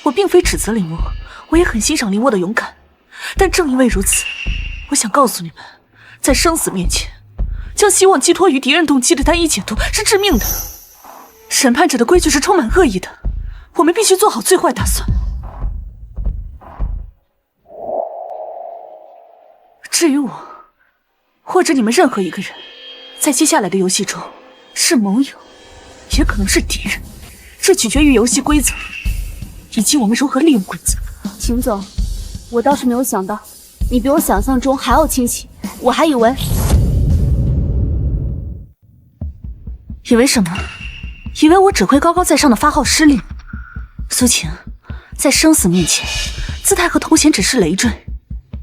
我并非指责林墨，我也很欣赏林墨的勇敢，但正因为如此，我想告诉你们，在生死面前，将希望寄托于敌人动机的单一解读是致命的。审判者的规矩是充满恶意的，我们必须做好最坏打算。至于我，或者你们任何一个人，在接下来的游戏中，是盟友，也可能是敌人，这取决于游戏规则，以及我们如何利用规则。秦总，我倒是没有想到，你比我想象中还要清醒，我还以为什么？以为我只会高高在上的发号施令。苏晴，在生死面前，姿态和头衔只是累赘，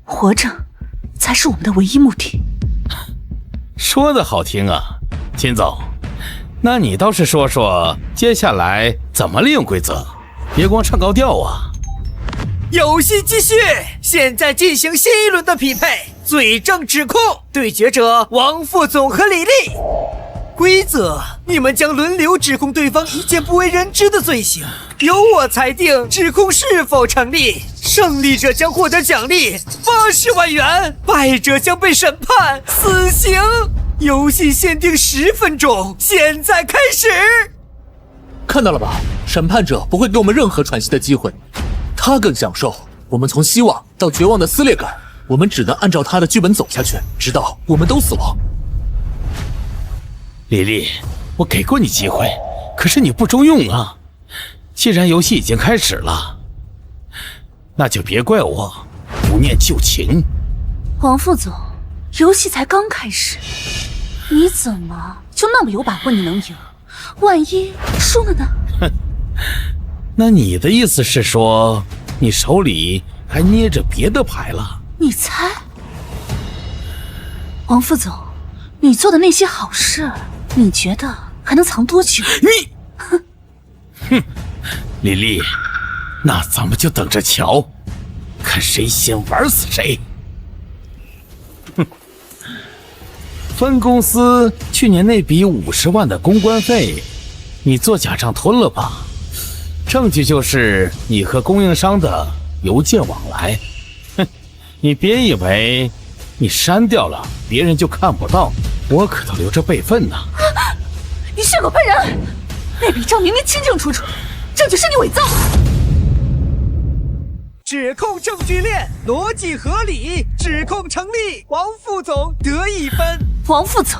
活着才是我们的唯一目的。说的好听啊，秦总，那你倒是说说接下来怎么利用规则，别光唱高调啊。游戏继续，现在进行新一轮的匹配，罪证指控，对决者王副总和李丽。规则：你们将轮流指控对方一件不为人知的罪行，由我裁定指控是否成立。胜利者将获得奖励80万元，败者将被审判死刑。游戏限定10分钟，现在开始。看到了吧，审判者不会给我们任何喘息的机会，他更享受我们从希望到绝望的撕裂感。我们只能按照他的剧本走下去，直到我们都死亡。李丽，我给过你机会，可是你不中用啊。既然游戏已经开始了，那就别怪我不念旧情。王副总，游戏才刚开始，你怎么就那么有把握你能赢？万一输了呢？哼，那你的意思是说，你手里还捏着别的牌了？你猜？王副总，你做的那些好事，你觉得还能藏多久？你，哼，李丽，那咱们就等着瞧，看谁先玩死谁。哼，分公司去年那笔50万的公关费，你做假账吞了吧？证据就是你和供应商的邮件往来。哼，你别以为你删掉了，别人就看不到，我可都留着备份呢。你血口喷人！那笔账明明清清楚楚，证据是你伪造。指控证据链，逻辑合理，指控成立，王副总得1分。王副总，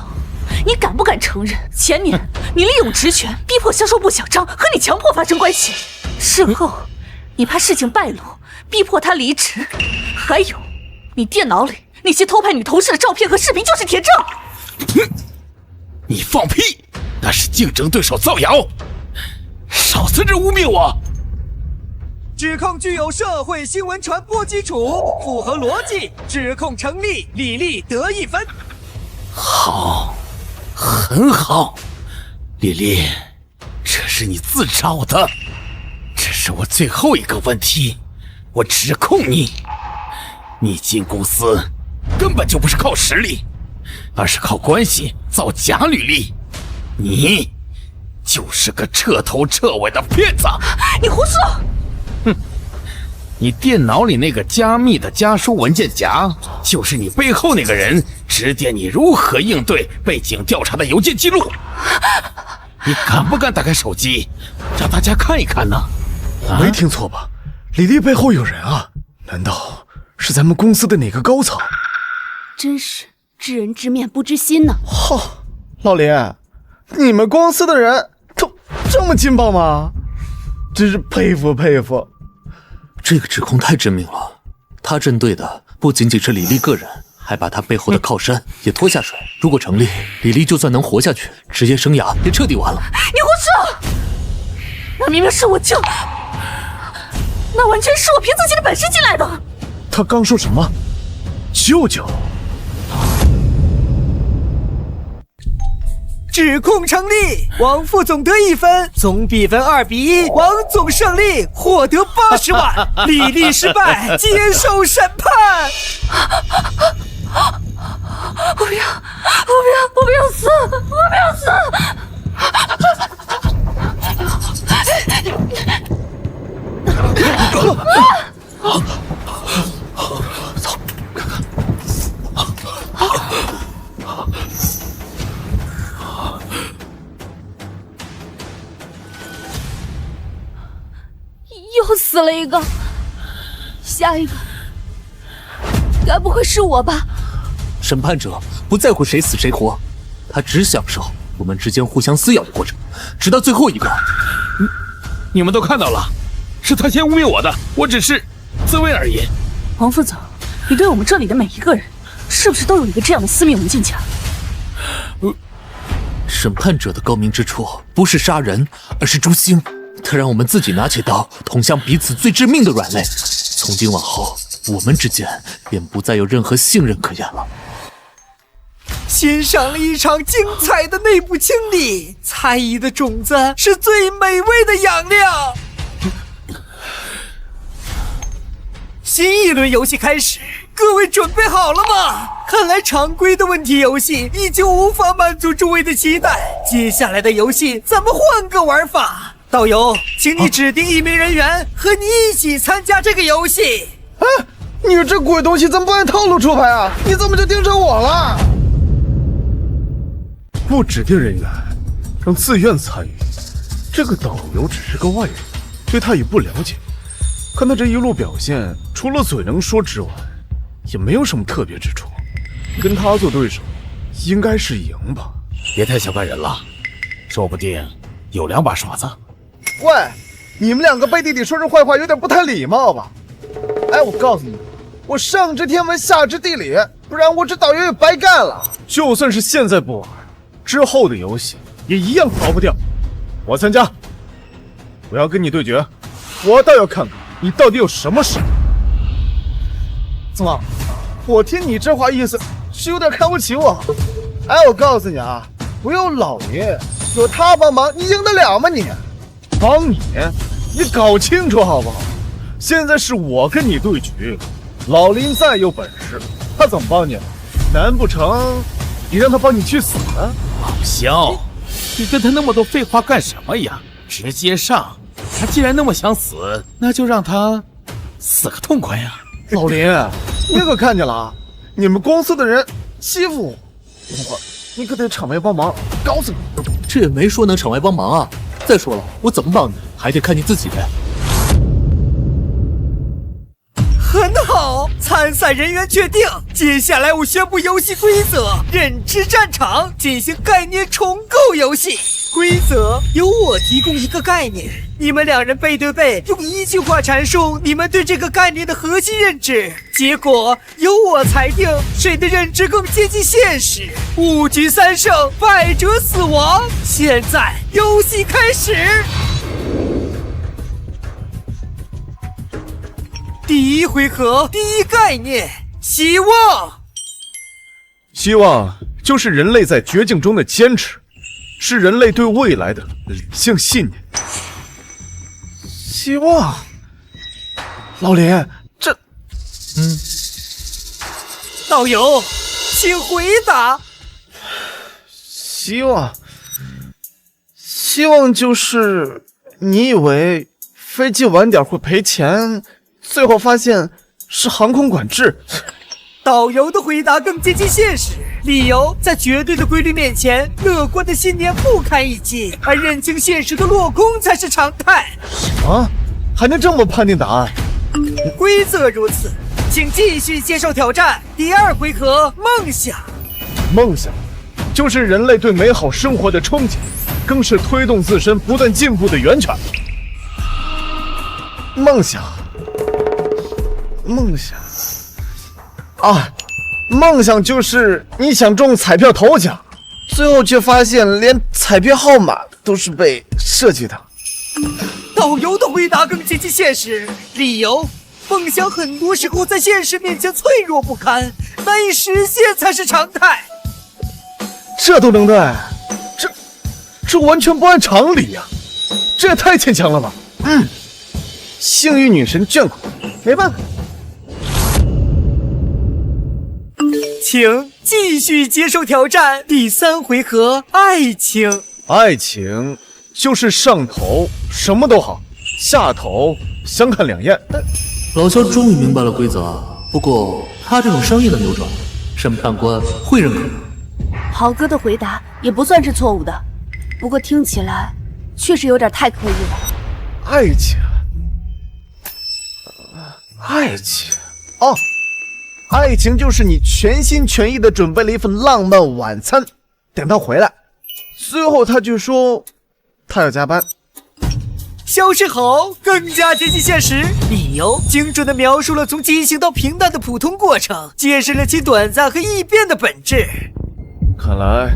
你敢不敢承认前年你利用职权逼迫销售部小张和你强迫发生关系？事后你怕事情败露，逼迫他离职。还有，你电脑里那些偷拍女同事的照片和视频就是铁证。你放屁！那是竞争对手造谣，少在这污蔑我！指控具有社会新闻传播基础，符合逻辑，指控成立，李丽得1分。好，很好，李丽，这是你自找的。这是我最后一个问题，我指控你，你进公司根本就不是靠实力，而是靠关系造假履历。你就是个彻头彻尾的骗子！你胡说！哼，你电脑里那个加密的家书文件夹，就是你背后那个人指点你如何应对背景调查的邮件记录。你敢不敢打开手机，让大家看一看呢？我没听错吧？李丽背后有人啊？难道是咱们公司的哪个高层？真是知人知面不知心呢。老林，你们公司的人都这么劲爆吗？真是佩服佩服。这个指控太致命了，他针对的不仅仅是李丽个人，还把他背后的靠山也拖下水。如果成立，李丽就算能活下去，职业生涯也彻底完了。你胡说！那明明是我救，那完全是我凭自己的本事进来的。他刚说什么？舅舅？指控成立，王副总得1分，总比分2比1，王总胜利，获得80万。李丽失败，接受审判。我不要死！我不要死！又死了一个，下一个该不会是我吧？审判者不在乎谁死谁活，他只享受我们之间互相撕咬的过程，直到最后一个。你们都看到了，是他先污蔑我的，我只是自卫而已。王副总，你对我们这里的每一个人，是不是都有一个这样的私密文件夹？审判者的高明之处不是杀人，而是诛心。他让我们自己拿起刀，捅向彼此最致命的软肋。从今往后，我们之间便不再有任何信任可言了。欣赏了一场精彩的内部清理，猜疑的种子是最美味的养料。新一轮游戏开始，各位准备好了吗？看来常规的问题游戏已经无法满足诸位的期待，接下来的游戏咱们换个玩法。导游，请你指定1名人员和你一起参加这个游戏。哎，你这鬼东西怎么不按套路出牌啊？你怎么就盯上我了？不指定人员，让自愿参与。这个导游只是个外人，对他也不了解。看他这一路表现，除了嘴能说之外，也没有什么特别之处。跟他做对手，应该是赢吧？别太小看人了，说不定有2把刷子。喂，你们2个背地里说人坏话，有点不太礼貌吧？哎，我告诉你，我上知天文下知地理，不然我这导游也白干了。就算是现在不玩，之后的游戏也一样逃不掉。我参加，我要跟你对决，我倒要看看你到底有什么实力。怎么？我听你这话意思是有点看不起我？哎，我告诉你啊，不用老爷，有他帮忙，你赢得了吗你？帮你？你搞清楚好不好？现在是我跟你对局，老林再有本事，他怎么帮你？难不成你让他帮你去死啊？老肖，你跟他那么多废话干什么呀？直接上！他既然那么想死，那就让他死个痛快呀！老林，你可看见了啊？你们公司的人欺负我，你可得场外帮忙，搞死你！这也没说能场外帮忙啊。再说了，我怎么帮你，还得看你自己的。很好，参赛人员确定。接下来我宣布游戏规则：认知战场进行概念重构游戏。规则由我提供一个概念，你们2人背对背用1句话阐述你们对这个概念的核心认知，结果由我裁定谁的认知更接近现实。5局3胜，败者死亡。现在游戏开始。第1回合，第1概念，希望。希望就是人类在绝境中的坚持，是人类对未来的理性信念。希望，老林，这，导游，请回答。希望就是你以为飞机晚点会赔钱，最后发现是航空管制。导游的回答更接近现实，理由在绝对的规律面前，乐观的信念不堪一击，而认清现实的落空才是常态。啊，还能这么判定答案？规则如此，请继续接受挑战。第2回合，梦想。梦想就是人类对美好生活的憧憬，更是推动自身不断进步的源泉。梦想梦想啊，梦想就是你想中彩票头奖，最后却发现连彩票号码都是被设计的。导游的回答更接近现实，理由：梦想很多时候在现实面前脆弱不堪，难以实现才是常态。这都能对，这完全不按常理呀、这也太牵强了吧。幸运女神眷顾，没办法。请继续接受挑战，第3回合爱情。爱情就是上头什么都好，下头相看两厌。老肖终于明白了规则，不过他这种商业的扭转，审判官会认可吗？豪哥的回答也不算是错误的，不过听起来确实有点太刻意了。爱情，爱情哦，爱情就是你全心全意的准备了一份浪漫晚餐，等他回来，最后他就说他要加班。消失后更加接近现实，理由精准地描述了从激情到平淡的普通过程，揭示了其短暂和易变的本质。看来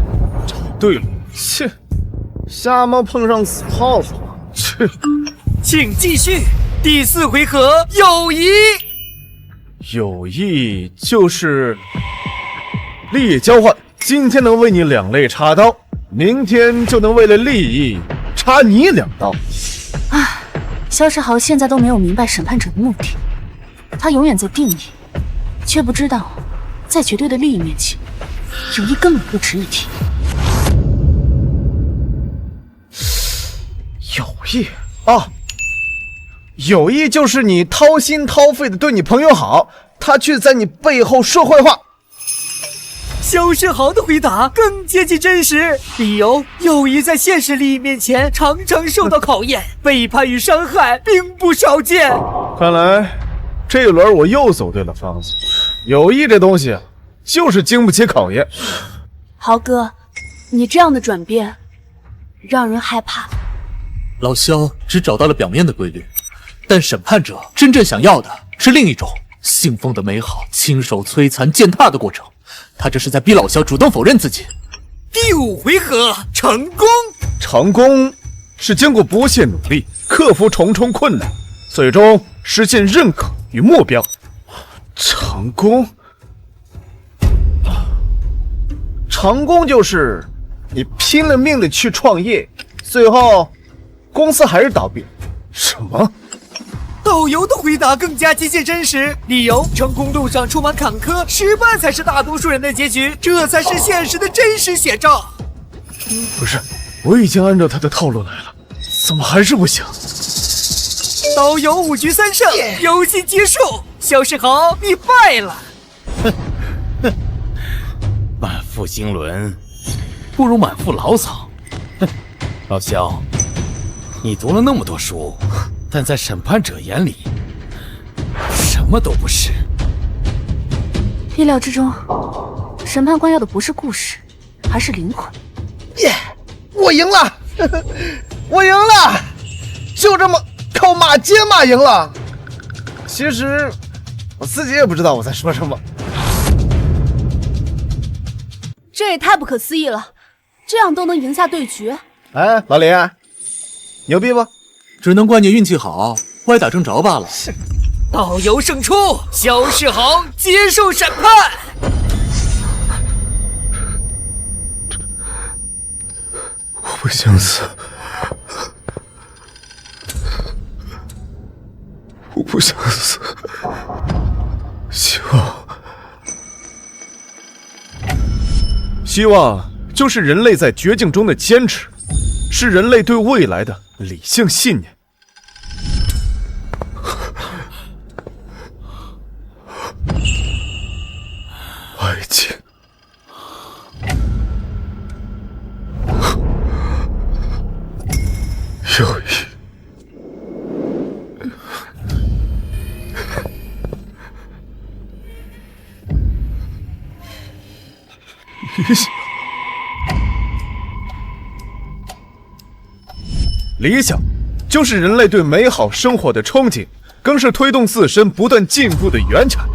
找对了，切，瞎猫碰上死耗子了，切。请继续，第4回合友谊。友谊就是利益交换，今天能为你2肋插刀，明天就能为了利益插你2刀。肖世豪现在都没有明白审判者的目的，他永远在定义，却不知道在绝对的利益面前，友谊根本不值一提。友谊啊，友谊就是你掏心掏肺的对你朋友好，他却在你背后说坏话。肖世豪的回答更接近真实，理由：友谊在现实利益面前常常受到考验，背叛与伤害并不少见。看来这一轮我又走对了方向，友谊这东西就是经不起考验。豪哥，你这样的转变让人害怕。老肖只找到了表面的规律，但审判者真正想要的是另一种信奉的美好、亲手摧残、践踏的过程。他这是在逼老肖主动否认自己。第5回合成功。成功是经过不懈努力，克服重重困难，最终实现认可与目标。成功，成功就是你拼了命的去创业，最后公司还是倒闭。什么？导游的回答更加接近真实，理由：成功路上充满坎坷，失败才是大多数人的结局，这才是现实的真实写照。不是，我已经按照他的套路来了，怎么还是不行？导游5局3胜，游戏结束，肖世豪你败了。满腹经纶，不如满腹牢骚。老肖，你读了那么多书，但在审判者眼里，什么都不是。意料之中，审判官要的不是故事，而是灵魂。我赢了，我赢了，就这么靠骂街骂赢了。其实我自己也不知道我在说什么。这也太不可思议了，这样都能赢下对局。哎，老林，牛逼不？只能怪你运气好，歪打正着罢了。导游胜出，肖世豪接受审判。我不想死，我不想死，希望就是人类在绝境中的坚持，是人类对未来的理性信念。爱情，友谊，理想，理想就是人类对美好生活的憧憬，更是推动自身不断进步的原产。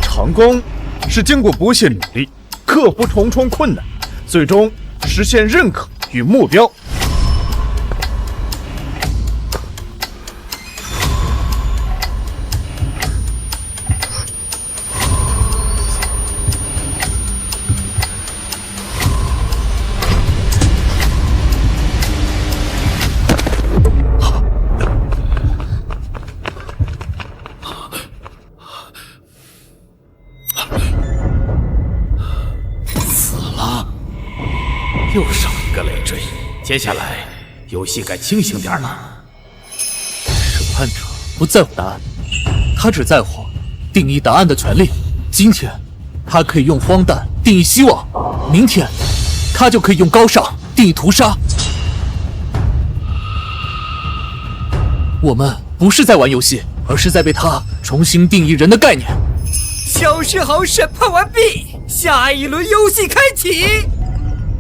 成功是经过不懈努力，克服重重困难，最终实现认可与目标。又少一个累赘，接下来游戏该清醒点了。审判者不在乎答案，他只在乎定义答案的权利。今天，他可以用荒诞定义希望；明天，他就可以用高尚定义屠杀。我们不是在玩游戏，而是在被他重新定义人的概念。小时候审判完毕，下一轮游戏开启。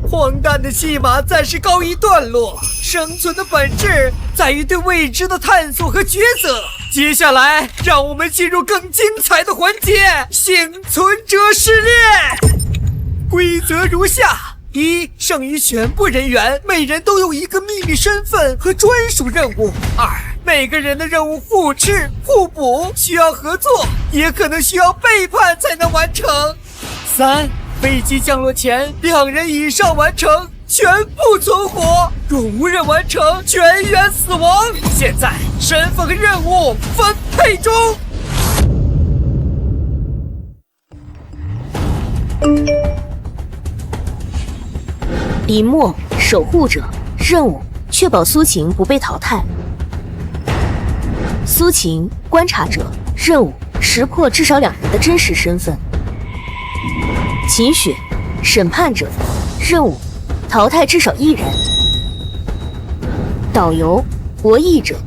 荒诞的戏码暂时告一段落，生存的本质在于对未知的探索和抉择。接下来，让我们进入更精彩的环节——幸存者试炼。规则如下：1. 剩余全部人员每人都有一个秘密身份和专属任务。2. 每个人的任务互斥互补，需要合作，也可能需要背叛才能完成。3. 飞机降落前2人以上完成，全部存活；若无人完成，全员死亡。现在身份和任务分配中。林默，守护者，任务：确保苏晴不被淘汰。苏晴，观察者，任务：识破至少2人的真实身份。秦雪，审判者，任务：淘汰至少1人。导游，博弈者，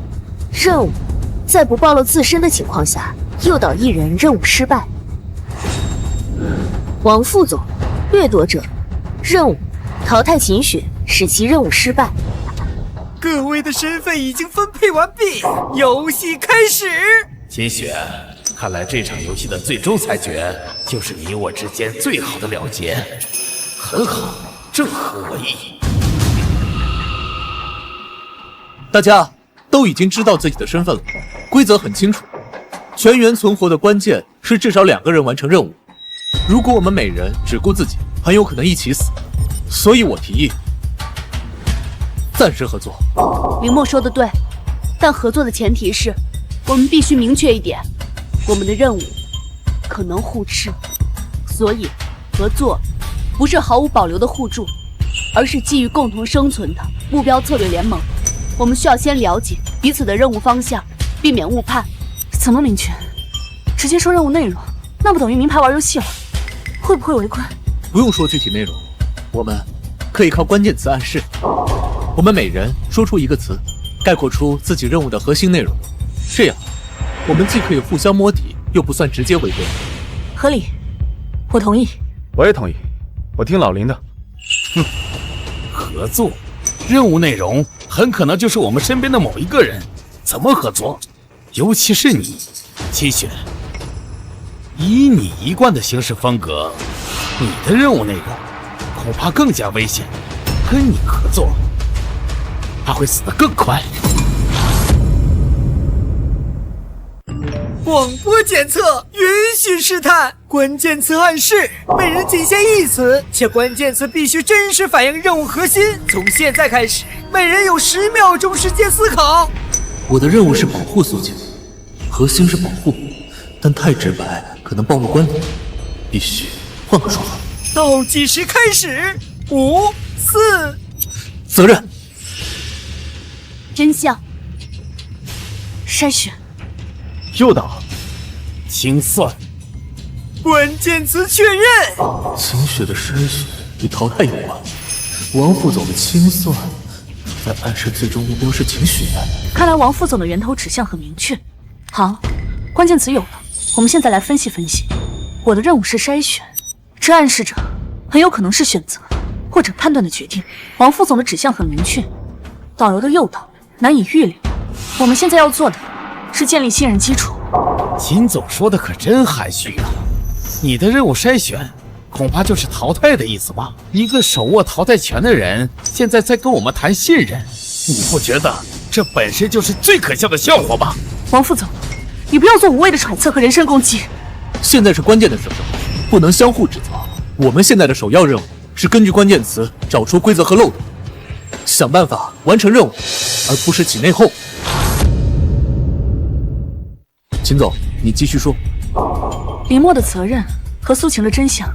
任务：在不暴露自身的情况下诱导1人，任务失败。王副总，掠夺者，任务：淘汰秦雪，使其任务失败。各位的身份已经分配完毕，游戏开始。秦雪，看来这场游戏的最终裁决就是你我之间最好的了结。很好，正合我意。大家都已经知道自己的身份了，规则很清楚，全员存活的关键是至少2个人完成任务。如果我们每人只顾自己，很有可能一起死。所以我提议暂时合作。林默说的对，但合作的前提是我们必须明确一点，我们的任务可能互斥，所以合作不是毫无保留的互助，而是基于共同生存的目标策略联盟。我们需要先了解彼此的任务方向，避免误判。怎么明确？直接说任务内容，那不等于明牌玩游戏了？会不会违规？不用说具体内容，我们可以靠关键词暗示。我们每人说出一个词，概括出自己任务的核心内容，这样我们既可以互相摸底，又不算直接违规。合理，我同意。我也同意，我听老林的。合作，任务内容很可能就是我们身边的某一个人，怎么合作？尤其是你，秦雪，以你一贯的行事风格，你的任务内容恐怕更加危险。跟你合作，他会死得更快。广播检测允许试探，关键词暗示，每人仅限1词，且关键词必须真实反映任务核心。从现在开始，每人有10秒钟时间思考。我的任务是保护苏晴，核心是保护，但太直白可能暴露关联，必须换个说法。倒计时开始，5、4，责任，真相，筛选，诱导，清算，关键词确认。秦雪的筛选与淘汰有关，王副总的清算在暗示最终目标是秦雪。看来王副总的源头指向很明确。好，关键词有了，我们现在来分析分析。我的任务是筛选，这暗示着很有可能是选择。或者判断的决定。王副总的指向很明确，导游的诱导难以预料。我们现在要做的是建立信任基础。秦总说的可真含蓄啊！你的任务筛选恐怕就是淘汰的意思吧？一个手握淘汰权的人，现在在跟我们谈信任，你不觉得这本身就是最可笑的笑话吗？王副总，你不要做无谓的揣测和人身攻击。现在是关键的时候，不能相互指责。我们现在的首要任务是根据关键词找出规则和漏洞，想办法完成任务，而不是起内讧。秦总，你继续说。林墨的责任和苏晴的真相，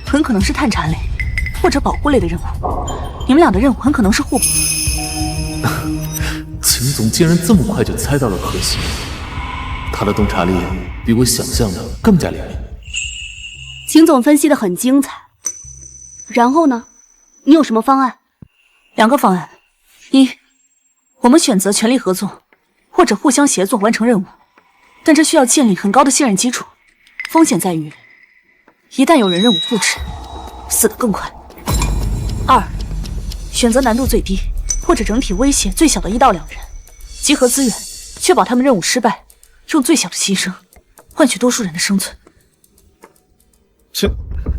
很可能是探查类或者保护类的任务。你们俩的任务很可能是互补。秦总竟然这么快就猜到了核心，他的洞察力比我想象的更加灵敏。秦总分析的很精彩，然后呢？你有什么方案？2个方案：一，我们选择全力合作，或者互相协作完成任务，但这需要建立很高的信任基础。风险在于，一旦有人任务复制，死得更快。2，选择难度最低或者整体威胁最小的1到2人，集合资源，确保他们任务失败，用最小的牺牲换取多数人的生存。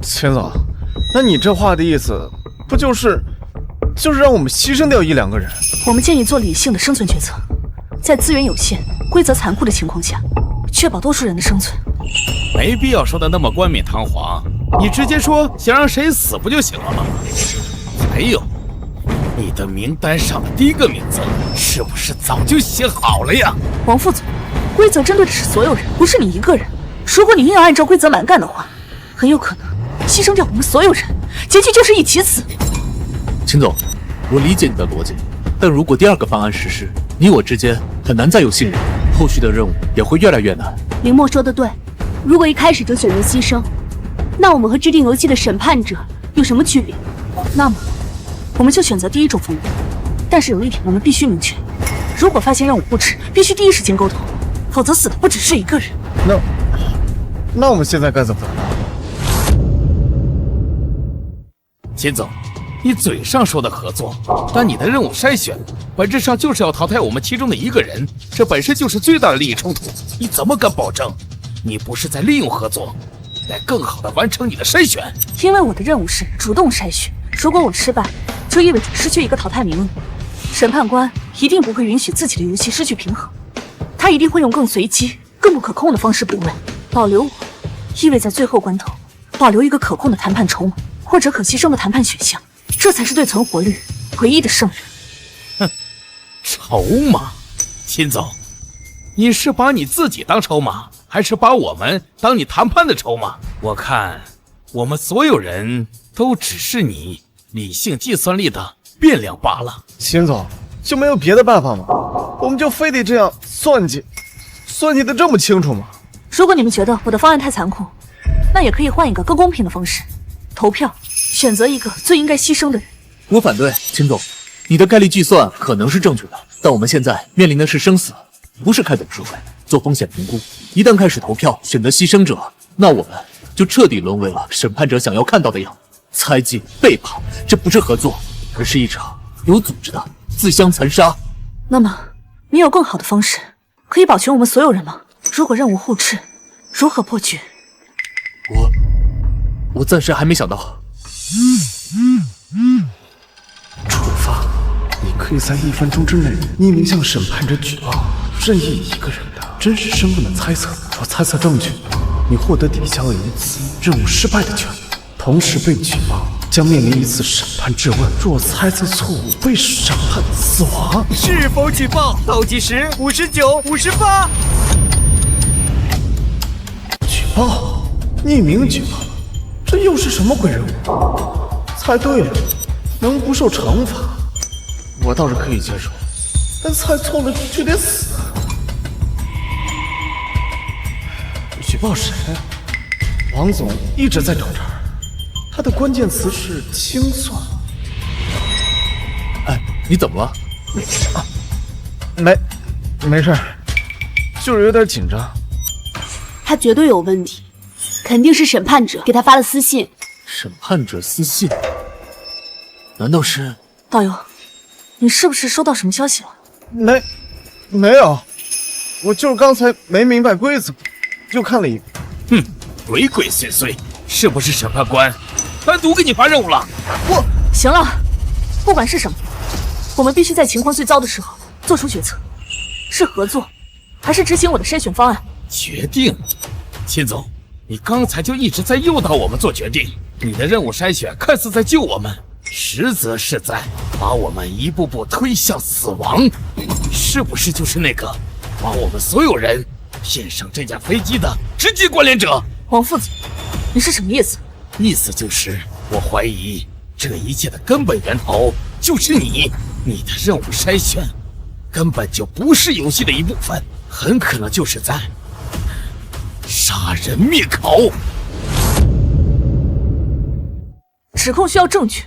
秦总，那你这话的意思，不就是让我们牺牲掉1、2个人？我们建议做理性的生存决策，在资源有限、规则残酷的情况下，确保多数人的生存。没必要说的那么冠冕堂皇，你直接说想让谁死不就行了吗？还有，你的名单上的第1个名字是不是早就写好了呀？王副总，规则针对的是所有人，不是你一个人。如果你硬要按照规则蛮干的话，很有可能牺牲掉我们所有人，结局就是一起死。秦总，我理解你的逻辑，但如果第2个方案实施，你我之间很难再有信任，后续的任务也会越来越难。林墨说的对，如果一开始就选择牺牲，那我们和制定游戏的审判者有什么区别？那么，我们就选择第1种方案。但是有一点我们必须明确，如果发现任务不迟，必须第一时间沟通，否则死的不只是1个人。那我们现在该怎么办？秦总，你嘴上说的合作，但你的任务筛选本质上就是要淘汰我们其中的1个人，这本身就是最大的利益冲突。你怎么敢保证你不是在利用合作来更好的完成你的筛选？因为我的任务是主动筛选，如果我失败，就意味着失去1个淘汰名额。审判官一定不会允许自己的游戏失去平衡，他一定会用更随机、更不可控的方式补位。保留我，意味在最后关头保留1个可控的谈判筹码，或者可牺牲的谈判选项，这才是对存活率唯一的胜任。哼，筹码？秦总，你是把你自己当筹码，还是把我们当你谈判的筹码？我看我们所有人都只是你理性计算力的变量罢了。秦总，就没有别的办法吗？我们就非得这样算计的这么清楚吗？如果你们觉得我的方案太残酷，那也可以换一个更公平的方式，投票选择1个最应该牺牲的人。我反对，秦总，你的概率计算可能是正确的，但我们现在面临的是生死，不是开等智慧，做风险评估。一旦开始投票选择牺牲者，那我们就彻底沦为了审判者想要看到的样子。猜忌、背叛，这不是合作，而是一场有组织的自相残杀。那么，你有更好的方式可以保全我们所有人吗？如果任务互斥，如何破局？我暂时还没想到。处罚，你可以在1分钟之内匿名向审判者举报任意1个人的真实身份的猜测。若猜测正确，你获得抵消1次任务失败的权利，同时被举报将面临1次审判质问。若猜测错误被审判死亡。是否举报？倒计时59、58。举报？匿名举报？这又是什么鬼任务？猜对了能不受惩罚，我倒是可以接受，但猜错了就得死。举报谁啊？王总一直在找茬，他的关键词是清算。哎，你怎么了？没事，就是有点紧张。他绝对有问题，肯定是审判者给他发了私信。审判者私信？难道是？导游，你是不是收到什么消息了？没有，我就是刚才没明白规则，就看了一个。哼，鬼鬼祟祟，是不是审判官单独给你发任务了？行了，不管是什么，我们必须在情况最糟的时候做出决策，是合作，还是执行我的筛选方案？决定，秦总，你刚才就一直在诱导我们做决定。你的任务筛选看似在救我们，实则是在把我们一步步推向死亡。是不是就是那个把我们所有人骗上这架飞机的直接关联者？王副总，你是什么意思？意思就是我怀疑这一切的根本源头就是你。你的任务筛选根本就不是游戏的一部分，很可能就是在杀人灭口。指控需要证据，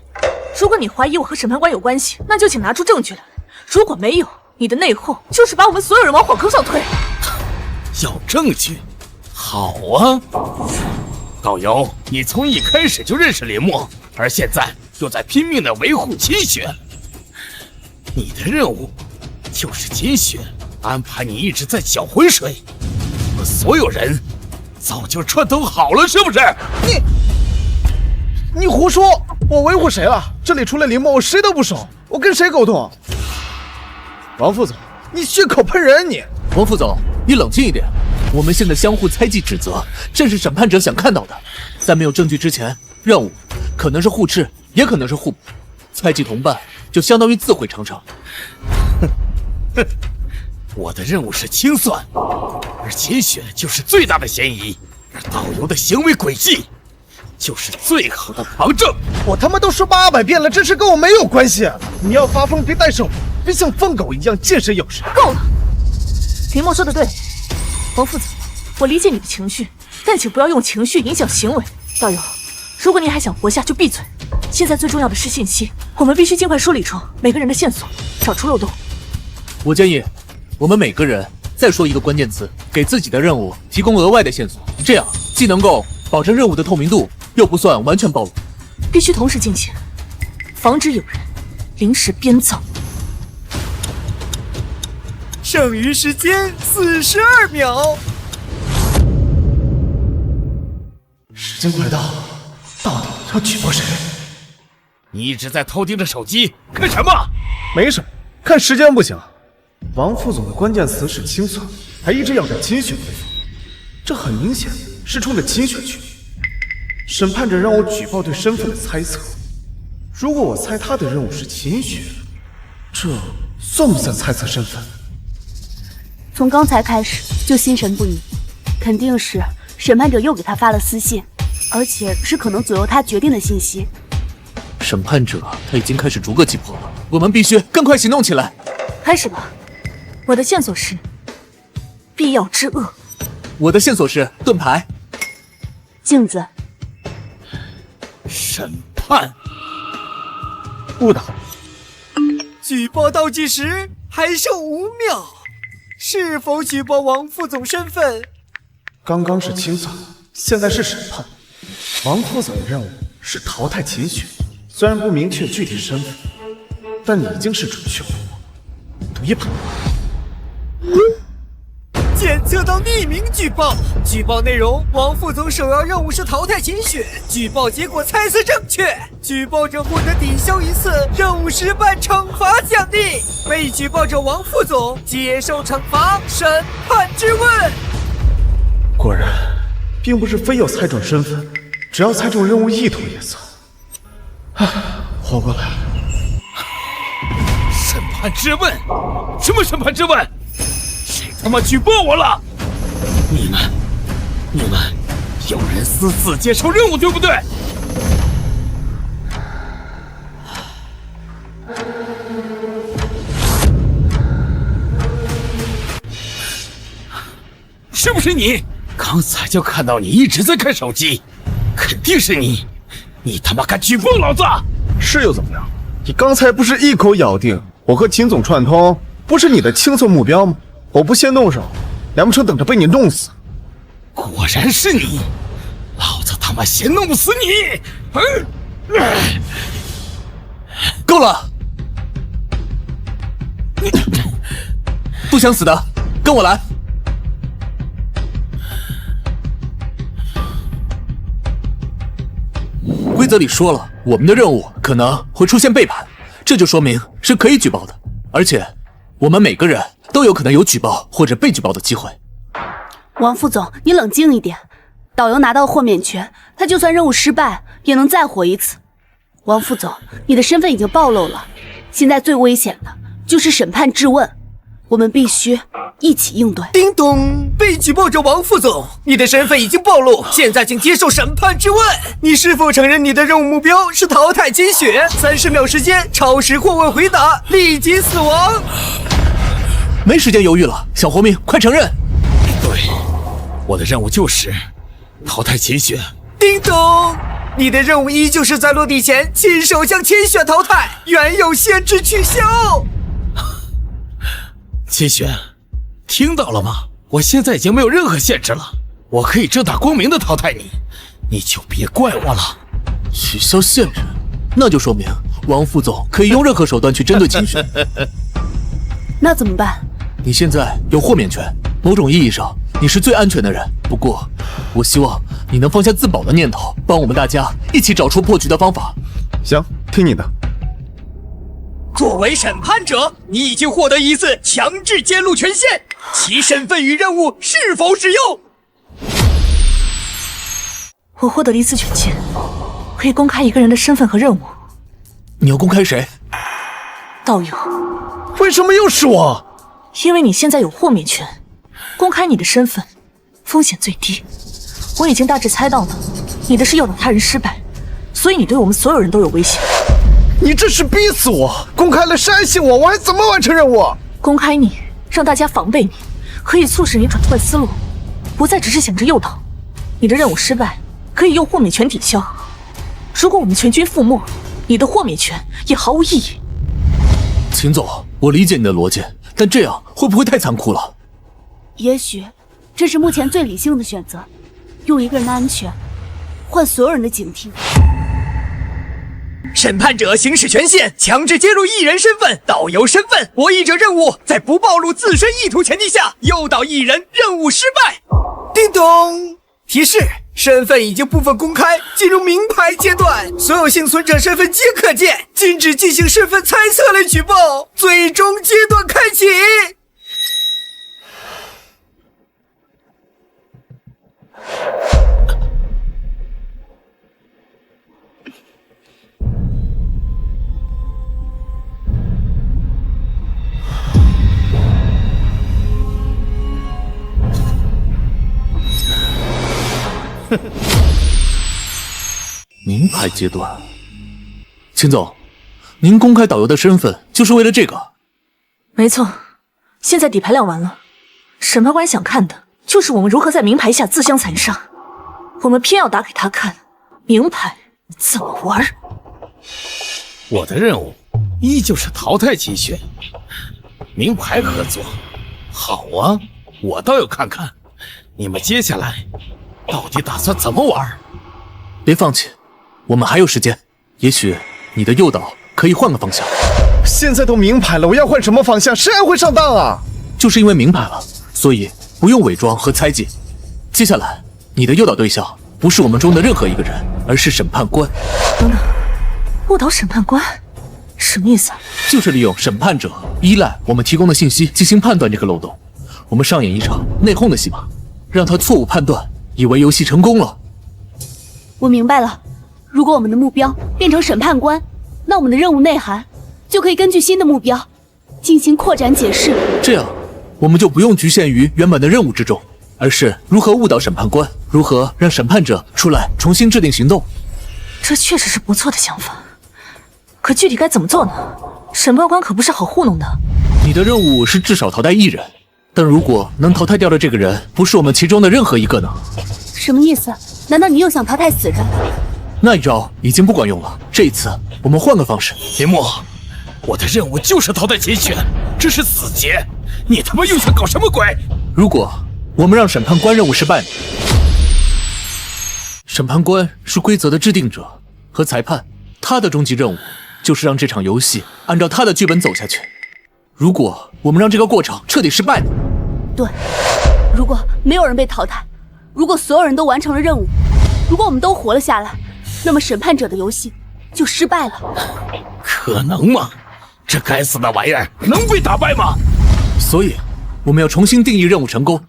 如果你怀疑我和审判官有关系，那就请拿出证据来。如果没有，你的内讧就是把我们所有人往火坑上推。要证据？好啊，导游，你从一开始就认识林默，而现在又在拼命的维护秦雪。你的任务就是秦雪安排你一直在搅浑水，我们所有人早就串通好了，是不是？你胡说！我维护谁了？这里除了林默，我谁都不熟，我跟谁沟通？王副总，你血口喷人你！王副总，你冷静一点。我们现在相互猜忌指责，正是审判者想看到的。在没有证据之前，任务可能是互斥，也可能是互补。猜忌同伴，就相当于自毁长城。哼，我的任务是清算，而秦雪就是最大的嫌疑，而导游的行为轨迹就是最好的旁证。我他妈都说800遍了，这事跟我没有关系。你要发疯别带手，别像疯狗一样见谁有谁。够了，林默说的对，王副总，我理解你的情绪，但请不要用情绪影响行为。导游，如果你还想活下，就闭嘴。现在最重要的是信息，我们必须尽快梳理出每个人的线索，找出漏洞。我建议，我们每个人再说一个关键词，给自己的任务提供额外的线索，这样既能够保证任务的透明度，又不算完全暴露。必须同时进行，防止有人临时编造。剩余时间42秒。时间快到，到底要举报谁？你一直在偷盯着手机，看什么？没什么，看时间不行。王副总的关键词是清算，还一直要着秦雪回复，这很明显是冲着秦雪去。审判者让我举报对身份的猜测，如果我猜他的任务是秦雪，这算不算猜测身份？从刚才开始就心神不宁，肯定是审判者又给他发了私信，而且是可能左右他决定的信息。审判者他已经开始逐个击破了，我们必须更快行动起来。开始吧，我的线索是必要之恶。我的线索是盾牌。镜子。审判。误导。举报倒计时还剩5秒，是否举报王副总身份？刚刚是清算，现在是审判。王副总的任务是淘汰秦雪，虽然不明确具体身份，但你已经是准确无误。赌一把。检测到匿名举报，举报内容：王副总首要任务是淘汰秦雪，举报结果猜测正确，举报者获得抵消1次任务失败惩罚奖励，被举报者王副总接受惩罚。审判质问。果然，并不是非要猜准身份，只要猜中任务意图也算。活过来了。审判质问？什么审判质问？谁他妈举报我了？你们有人私自接受任务，对不对？是不是你？刚才就看到你一直在看手机，肯定是你！你他妈敢举报老子？是又怎么样？你刚才不是一口咬定我和秦总串通，不是你的清算目标吗？我不先动手，难不成等着被你弄死？果然是你！老子他妈先弄死你！够了！不想死的，跟我来。规则里说了，我们的任务可能会出现背叛，这就说明是可以举报的，而且我们每个人都有可能有举报或者被举报的机会。王副总，你冷静一点。导游拿到豁免权，他就算任务失败，也能再活一次。王副总，你的身份已经暴露了，现在最危险的就是审判质问，我们必须一起应对。叮咚，被举报者王副总，你的身份已经暴露，现在请接受审判质问。你是否承认你的任务目标是淘汰金雪？30秒时间，超时或未回答，立即死亡。没时间犹豫了，小活命，快承认！对，我的任务就是淘汰秦雪。叮咚，你的任务依旧是在落地前亲手将秦雪淘汰，原有限制取消。秦雪，听到了吗？我现在已经没有任何限制了，我可以正大光明的淘汰你，你就别怪我了。取消限制，那就说明王副总可以用任何手段去针对秦雪。那怎么办？你现在有豁免权，某种意义上你是最安全的人。不过，我希望你能放下自保的念头，帮我们大家一起找出破局的方法。行，听你的。作为审判者，你已经获得一次强制揭露权限，其身份与任务是否适用？我获得了一次权限，可以公开一个人的身份和任务。你要公开谁？道友。为什么又是我？因为你现在有豁免权，公开你的身份，风险最低。我已经大致猜到了，你的是诱导他人失败，所以你对我们所有人都有威胁。你这是逼死我！公开了删信我，我还怎么完成任务？公开你，让大家防备你，可以促使你转换思路，不再只是想着诱导。你的任务失败，可以用豁免权抵消。如果我们全军覆没，你的豁免权也毫无意义。秦总，我理解你的逻辑，但这样会不会太残酷了？也许这是目前最理性的选择，用一个人的安全换所有人的警惕。审判者行使权限，强制揭露艺人身份、导游身份。博弈者任务在不暴露自身意图前提下，诱导艺人任务失败。叮咚，提示：身份已经部分公开，进入明牌阶段，所有幸存者身份皆可见，禁止进行身份猜测类举报。最终阶段开启。明牌阶段，秦总，您公开导游的身份就是为了这个？没错，现在底牌亮完了，审判官想看的就是我们如何在明牌下自相残杀，我们偏要打给他看，明牌怎么玩。我的任务依旧是淘汰秦雪，明牌合作，好啊，我倒要看看你们接下来到底打算怎么玩。别放弃，我们还有时间，也许你的诱导可以换个方向。现在都明牌了，我要换什么方向？谁还会上当啊？就是因为明牌了，所以不用伪装和猜忌。接下来，你的诱导对象不是我们中的任何一个人，而是审判官。等等，误导审判官，什么意思啊？就是利用审判者依赖我们提供的信息进行判断这个漏洞，我们上演一场内讧的戏码，让他错误判断，以为游戏成功了。我明白了，如果我们的目标变成审判官，那我们的任务内涵就可以根据新的目标进行扩展解释。这样，我们就不用局限于原本的任务之中，而是如何误导审判官，如何让审判者出来重新制定行动。这确实是不错的想法，可具体该怎么做呢？审判官可不是好糊弄的。你的任务是至少淘汰一人，但如果能淘汰掉的这个人不是我们其中的任何一个呢？什么意思？难道你又想淘汰死人？那一招已经不管用了，这一次我们换个方式。林墨，我的任务就是淘汰秦雪，这是死结，你他妈又想搞什么鬼？如果我们让审判官任务失败呢？审判官是规则的制定者和裁判，他的终极任务就是让这场游戏按照他的剧本走下去。如果我们让这个过程彻底失败呢？对，如果没有人被淘汰，如果所有人都完成了任务，如果我们都活了下来，那么审判者的游戏就失败了。可能吗？这该死的玩意儿能被打败吗？所以我们要重新定义任务成功。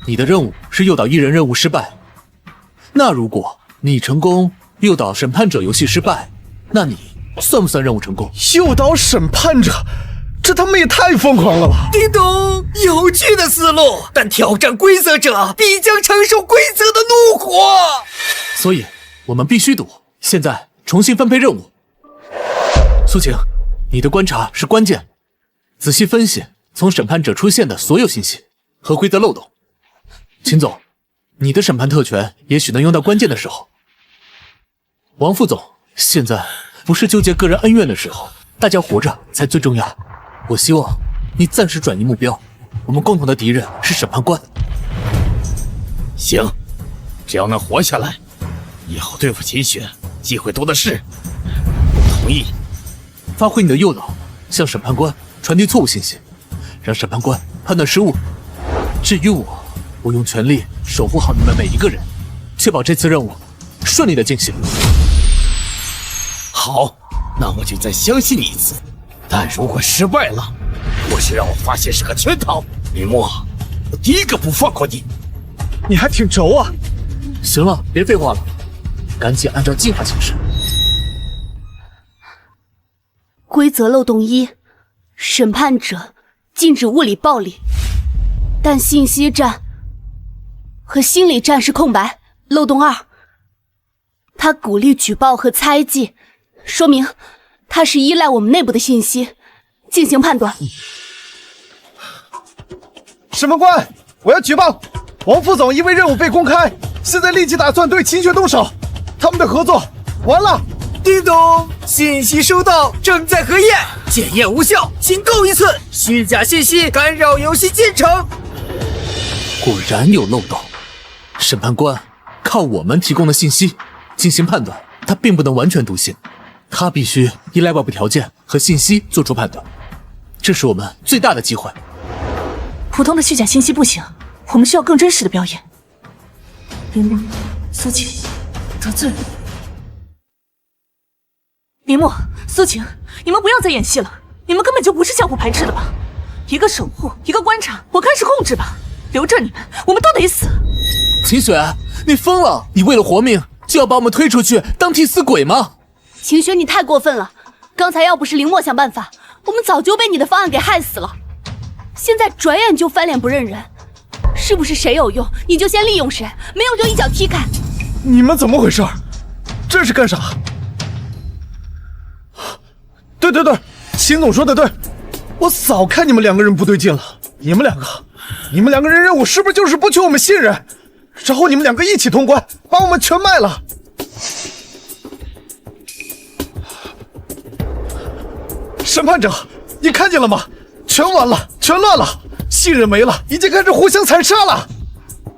你的任务是诱导一人任务失败，那如果你成功诱导审判者游戏失败，那你算不算任务成功？诱导审判者，这他妈也太疯狂了吧！叮咚，有趣的思路，但挑战规则者必将承受规则的怒火。所以我们必须赌。现在重新分配任务。苏晴，你的观察是关键，仔细分析从审判者出现的所有信息和规则漏洞。秦总，你的审判特权也许能用到关键的时候。王副总，现在不是纠结个人恩怨的时候，大家活着才最重要。我希望你暂时转移目标，我们共同的敌人是审判官。行，只要能活下来，以后对付秦雪机会多的是。我同意。发挥你的诱导，向审判官传递错误信息，让审判官判断失误。至于我用全力守护好你们每一个人，确保这次任务顺利的进行。好，那我就再相信你一次。但如果失败了，或是让我发现是个圈套，林墨，我第一个不放过你。你还挺轴啊！行了，别废话了，赶紧按照计划行事。规则漏洞1：审判者禁止物理暴力，但信息战和心理战是空白。漏洞2：他鼓励举报和猜忌，说明他是依赖我们内部的信息进行判断。审判官，我要举报王副总因为任务被公开，现在立即打算对秦雪动手，他们的合作完了。叮咚，信息收到，正在核验，检验无效，请购1寸。虚假信息干扰游戏进程。果然有漏洞，审判官靠我们提供的信息进行判断，他并不能完全笃信，他必须依赖外部条件和信息做出判断，这是我们最大的机会。普通的虚假信息不行，我们需要更真实的表演。林墨、苏晴得罪了。林墨、苏晴，你们不要再演戏了，你们根本就不是相互排斥的吧？一个守护，一个观察，我开始控制吧。留着你们，我们都得死。秦雪，你疯了！你为了活命就要把我们推出去当替死鬼吗？秦雪，你太过分了！刚才要不是林墨想办法，我们早就被你的方案给害死了。现在转眼就翻脸不认人，是不是谁有用你就先利用谁，没用就一脚踢开？你们怎么回事？这是干啥？对，秦总说的对，我早看你们两个人不对劲了。你们两个人任务是不是就是不求我们信任，然后你们两个一起通关，把我们全卖了？审判者，你看见了吗？全完了，全乱了，信任没了，已经开始互相残杀了。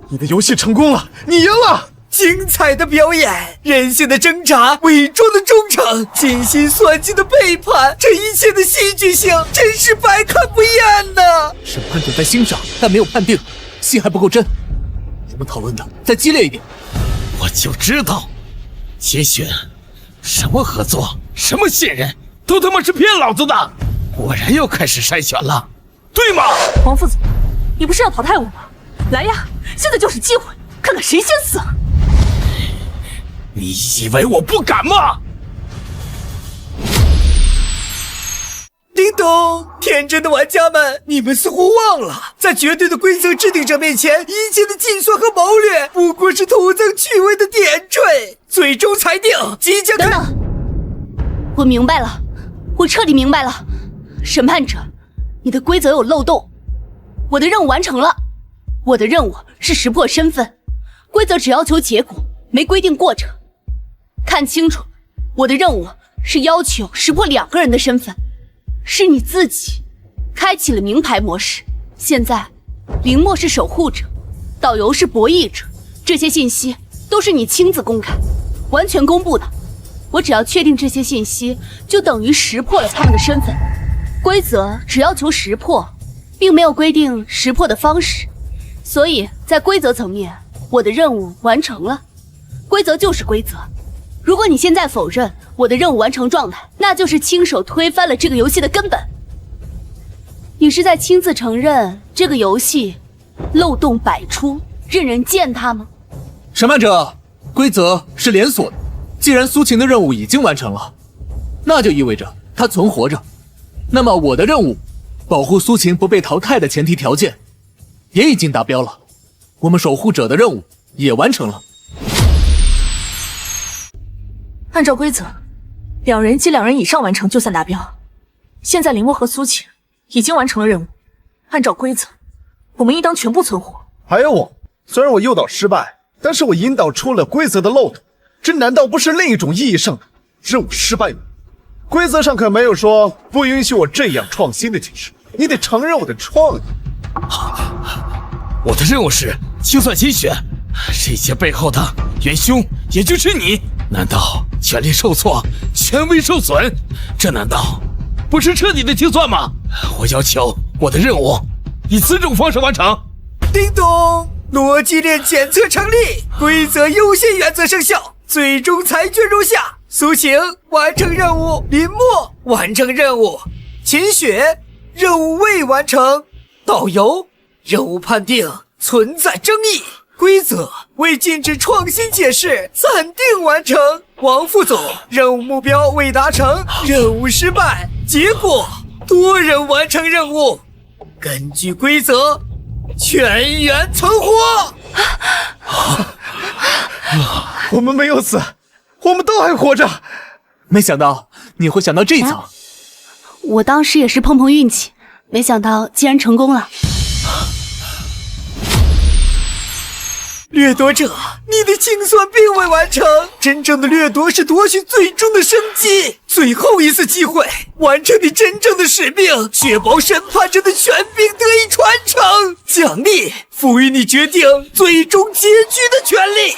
你的游戏成功了，你赢了。精彩的表演，人性的挣扎，伪装的忠诚，精心算计的背叛，这一切的戏剧性真是百看不厌呐！审判者在欣赏，但没有判定，戏还不够真。我们讨论的再激烈一点。我就知道，秦雪，什么合作，什么信任，都他妈是骗老子的。果然又开始筛选了，对吗？王副总，你不是要淘汰我吗？来呀，现在就是机会，看看谁先死。你以为我不敢吗？叮咚！天真的玩家们，你们似乎忘了，在绝对的规则制定者面前，一切的计算和谋略不过是徒增趣味的点缀。最终裁定即将等等，我明白了，我彻底明白了。审判者，你的规则有漏洞，我的任务完成了。我的任务是识破身份，规则只要求结果，没规定过程。看清楚，我的任务是要求识破2个人的身份，是你自己开启了名牌模式。现在林墨是守护者，导游是博弈者，这些信息都是你亲自公开，完全公布的。我只要确定这些信息，就等于识破了他们的身份。规则只要求识破，并没有规定识破的方式，所以在规则层面，我的任务完成了。规则就是规则，如果你现在否认我的任务完成状态，那就是亲手推翻了这个游戏的根本。你是在亲自承认这个游戏漏洞百出，任人践踏吗？审判者，规则是连锁的，既然苏晴的任务已经完成了，那就意味着她存活着。那么我的任务，保护苏晴不被淘汰的前提条件，也已经达标了。我们守护者的任务也完成了。按照规则，2人及2人以上完成就算达标。现在林墨和苏晴已经完成了任务，按照规则，我们应当全部存活。还有我，虽然我诱导失败，但是我引导出了规则的漏洞，这难道不是另一种意义上的任务失败吗？规则上可没有说不允许我这样创新的解释，你得承认我的创意。我的任务是清算秦雪，这些背后的元凶也就是你。难道权力受挫，权威受损？这难道不是彻底的清算吗？我要求我的任务以此种方式完成。叮咚，逻辑链检测成立，规则优先原则生效，最终裁决如下：苏晴完成任务，林墨完成任务，秦雪任务未完成，导游任务判定存在争议，规则未禁止创新解释，暂定完成。王副总任务目标未达成，任务失败，结果多人完成任务。根据规则，全员存活。我们没有死，我们都还活着。没想到你会想到这一层。我当时也是碰碰运气，没想到竟然成功了。掠夺者，你的清算并未完成，真正的掠夺是夺取最终的生机，最后一次机会，完成你真正的使命，确保审判者的权柄得以传承。奖励赋予你决定最终结局的权利。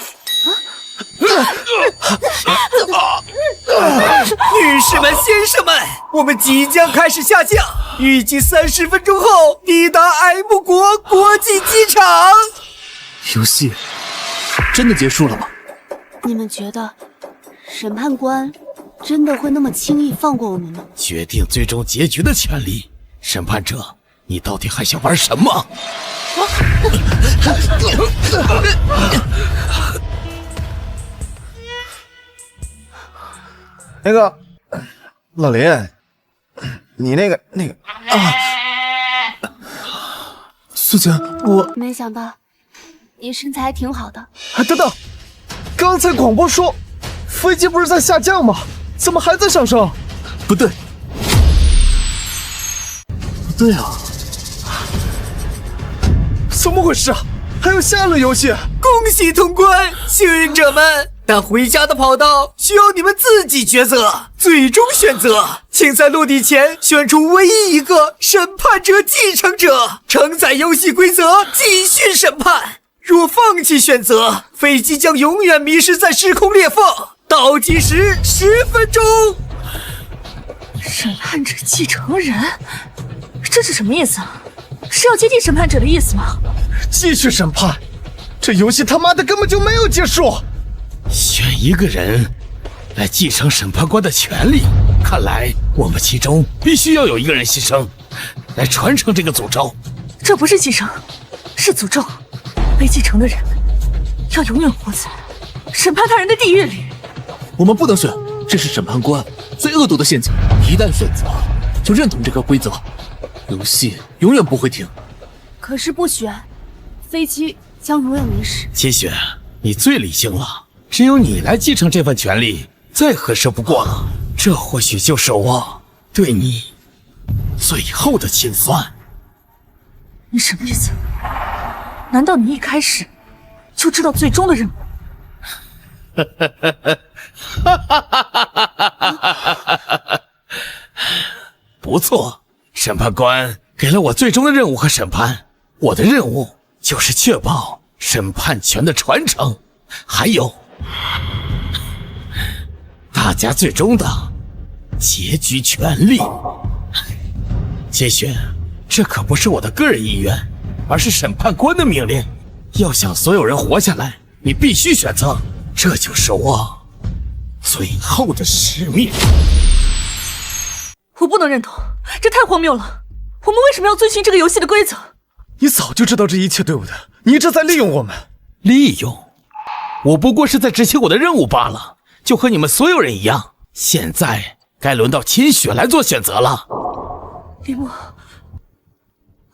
女士们、先生们，我们即将开始下降，预计30分钟后抵达 M 国国际机场。游戏真的结束了吗？你们觉得审判官真的会那么轻易放过我们吗？决定最终结局的权利，审判者，你到底还想玩什么？那个老林，你那个苏晴，我没想到你身材还挺好的。等等，刚才广播说飞机不是在下降吗？怎么还在上升？不对，不对啊！怎么回事啊？还有下轮游戏？恭喜通关，幸运者们！但回家的跑道需要你们自己抉择，最终选择，请在落地前选出唯一一个审判者继承者，承载游戏规则，继续审判。若放弃选择，飞机将永远迷失在时空裂缝。倒计时10分钟。审判者继承人，这是什么意思？是要接替审判者的意思吗？继续审判？这游戏他妈的根本就没有结束。选一个人来继承审判官的权利，看来我们其中必须要有一个人牺牲，来传承这个诅咒。这不是继承，是诅咒。被继承的人要永远活在审判他人的地狱里。我们不能选，这是审判官最恶毒的陷阱。一旦选择，就认同这个规则，游戏永远不会停。可是不选，飞机将永远迷失。秦雪，你最理性了，只有你来继承这份权利，再合适不过了。这或许就是我对你最后的清算。你什么意思？难道你一开始就知道最终的任务？不错，审判官给了我最终的任务和审判，我的任务就是确保审判权的传承，还有打大家最终的结局权利。金雪，这可不是我的个人意愿，而是审判官的命令。要想所有人活下来，你必须选择，这就是我最后的使命。我不能认同，这太荒谬了。我们为什么要遵循这个游戏的规则？你早就知道这一切，对不对？你这在利用我们。利用？我不过是在执行我的任务罢了，就和你们所有人一样。现在该轮到秦雪来做选择了。李牧，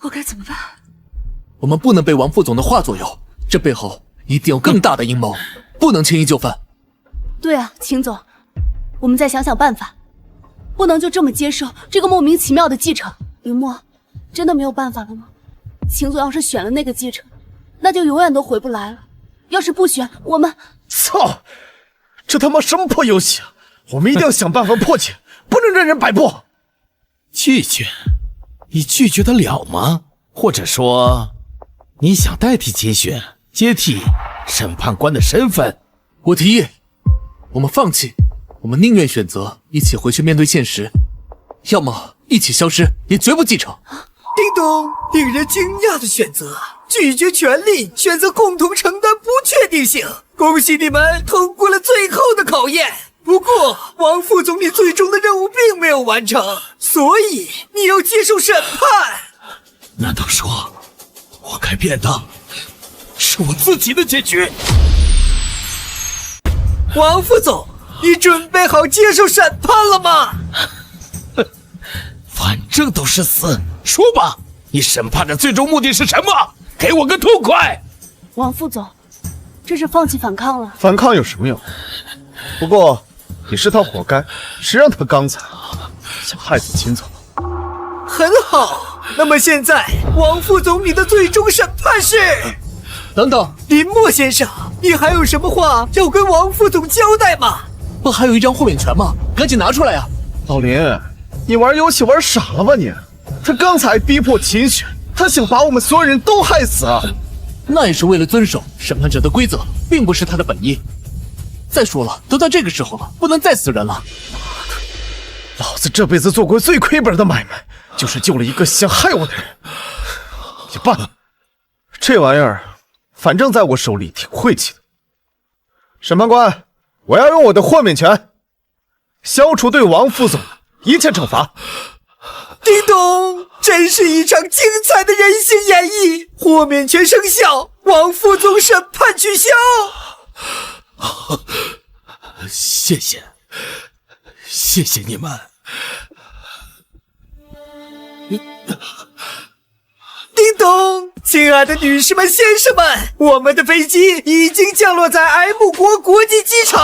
我该怎么办？我们不能被王副总的话左右，这背后一定有更大的阴谋，不能轻易就范。对啊，秦总，我们再想想办法，不能就这么接受这个莫名其妙的继承。林墨，真的没有办法了吗？秦总要是选了那个继承，那就永远都回不来了。要是不选，我们……操！这他妈什么破游戏啊！我们一定要想办法破解，不能任人摆布。拒绝？你拒绝得了吗？或者说，你想代替秦雪，接替审判官的身份？我提议，我们放弃，我们宁愿选择一起回去面对现实，要么一起消失，也绝不继承。叮咚，令人惊讶的选择，拒绝权利，选择共同承担不确定性。恭喜你们通过了最后的考验。不过，王副总理最终的任务并没有完成，所以你要接受审判。难道说，我改变的是我自己的结局？王副总，你准备好接受审判了吗？反正都是死，说吧，你审判的最终目的是什么？给我个痛快！王副总，这是放弃反抗了。反抗有什么用？不过也是他活该，谁让他刚才想害死秦总？很好，那么现在王副总理的最终审判是……等等，林墨先生，你还有什么话要跟王副总交代吗？不还有一张豁免权吗？赶紧拿出来呀！老林，你玩游戏玩傻了吧你？他刚才逼迫秦雪，他想把我们所有人都害死啊！那也是为了遵守审判者的规则，并不是他的本意。再说了，都到这个时候了，不能再死人了。老子这辈子做过最亏本的买卖，就是救了一个想害我的人。也罢了，这玩意儿反正在我手里挺晦气的。审判官，我要用我的豁免权，消除对王副总的一切惩罚。叮咚，真是一场精彩的人性演绎！豁免权生效，王副总审判取消。谢谢，谢谢你们。叮咚，亲爱的女士们、先生们，我们的飞机已经降落在 M 国国际机场。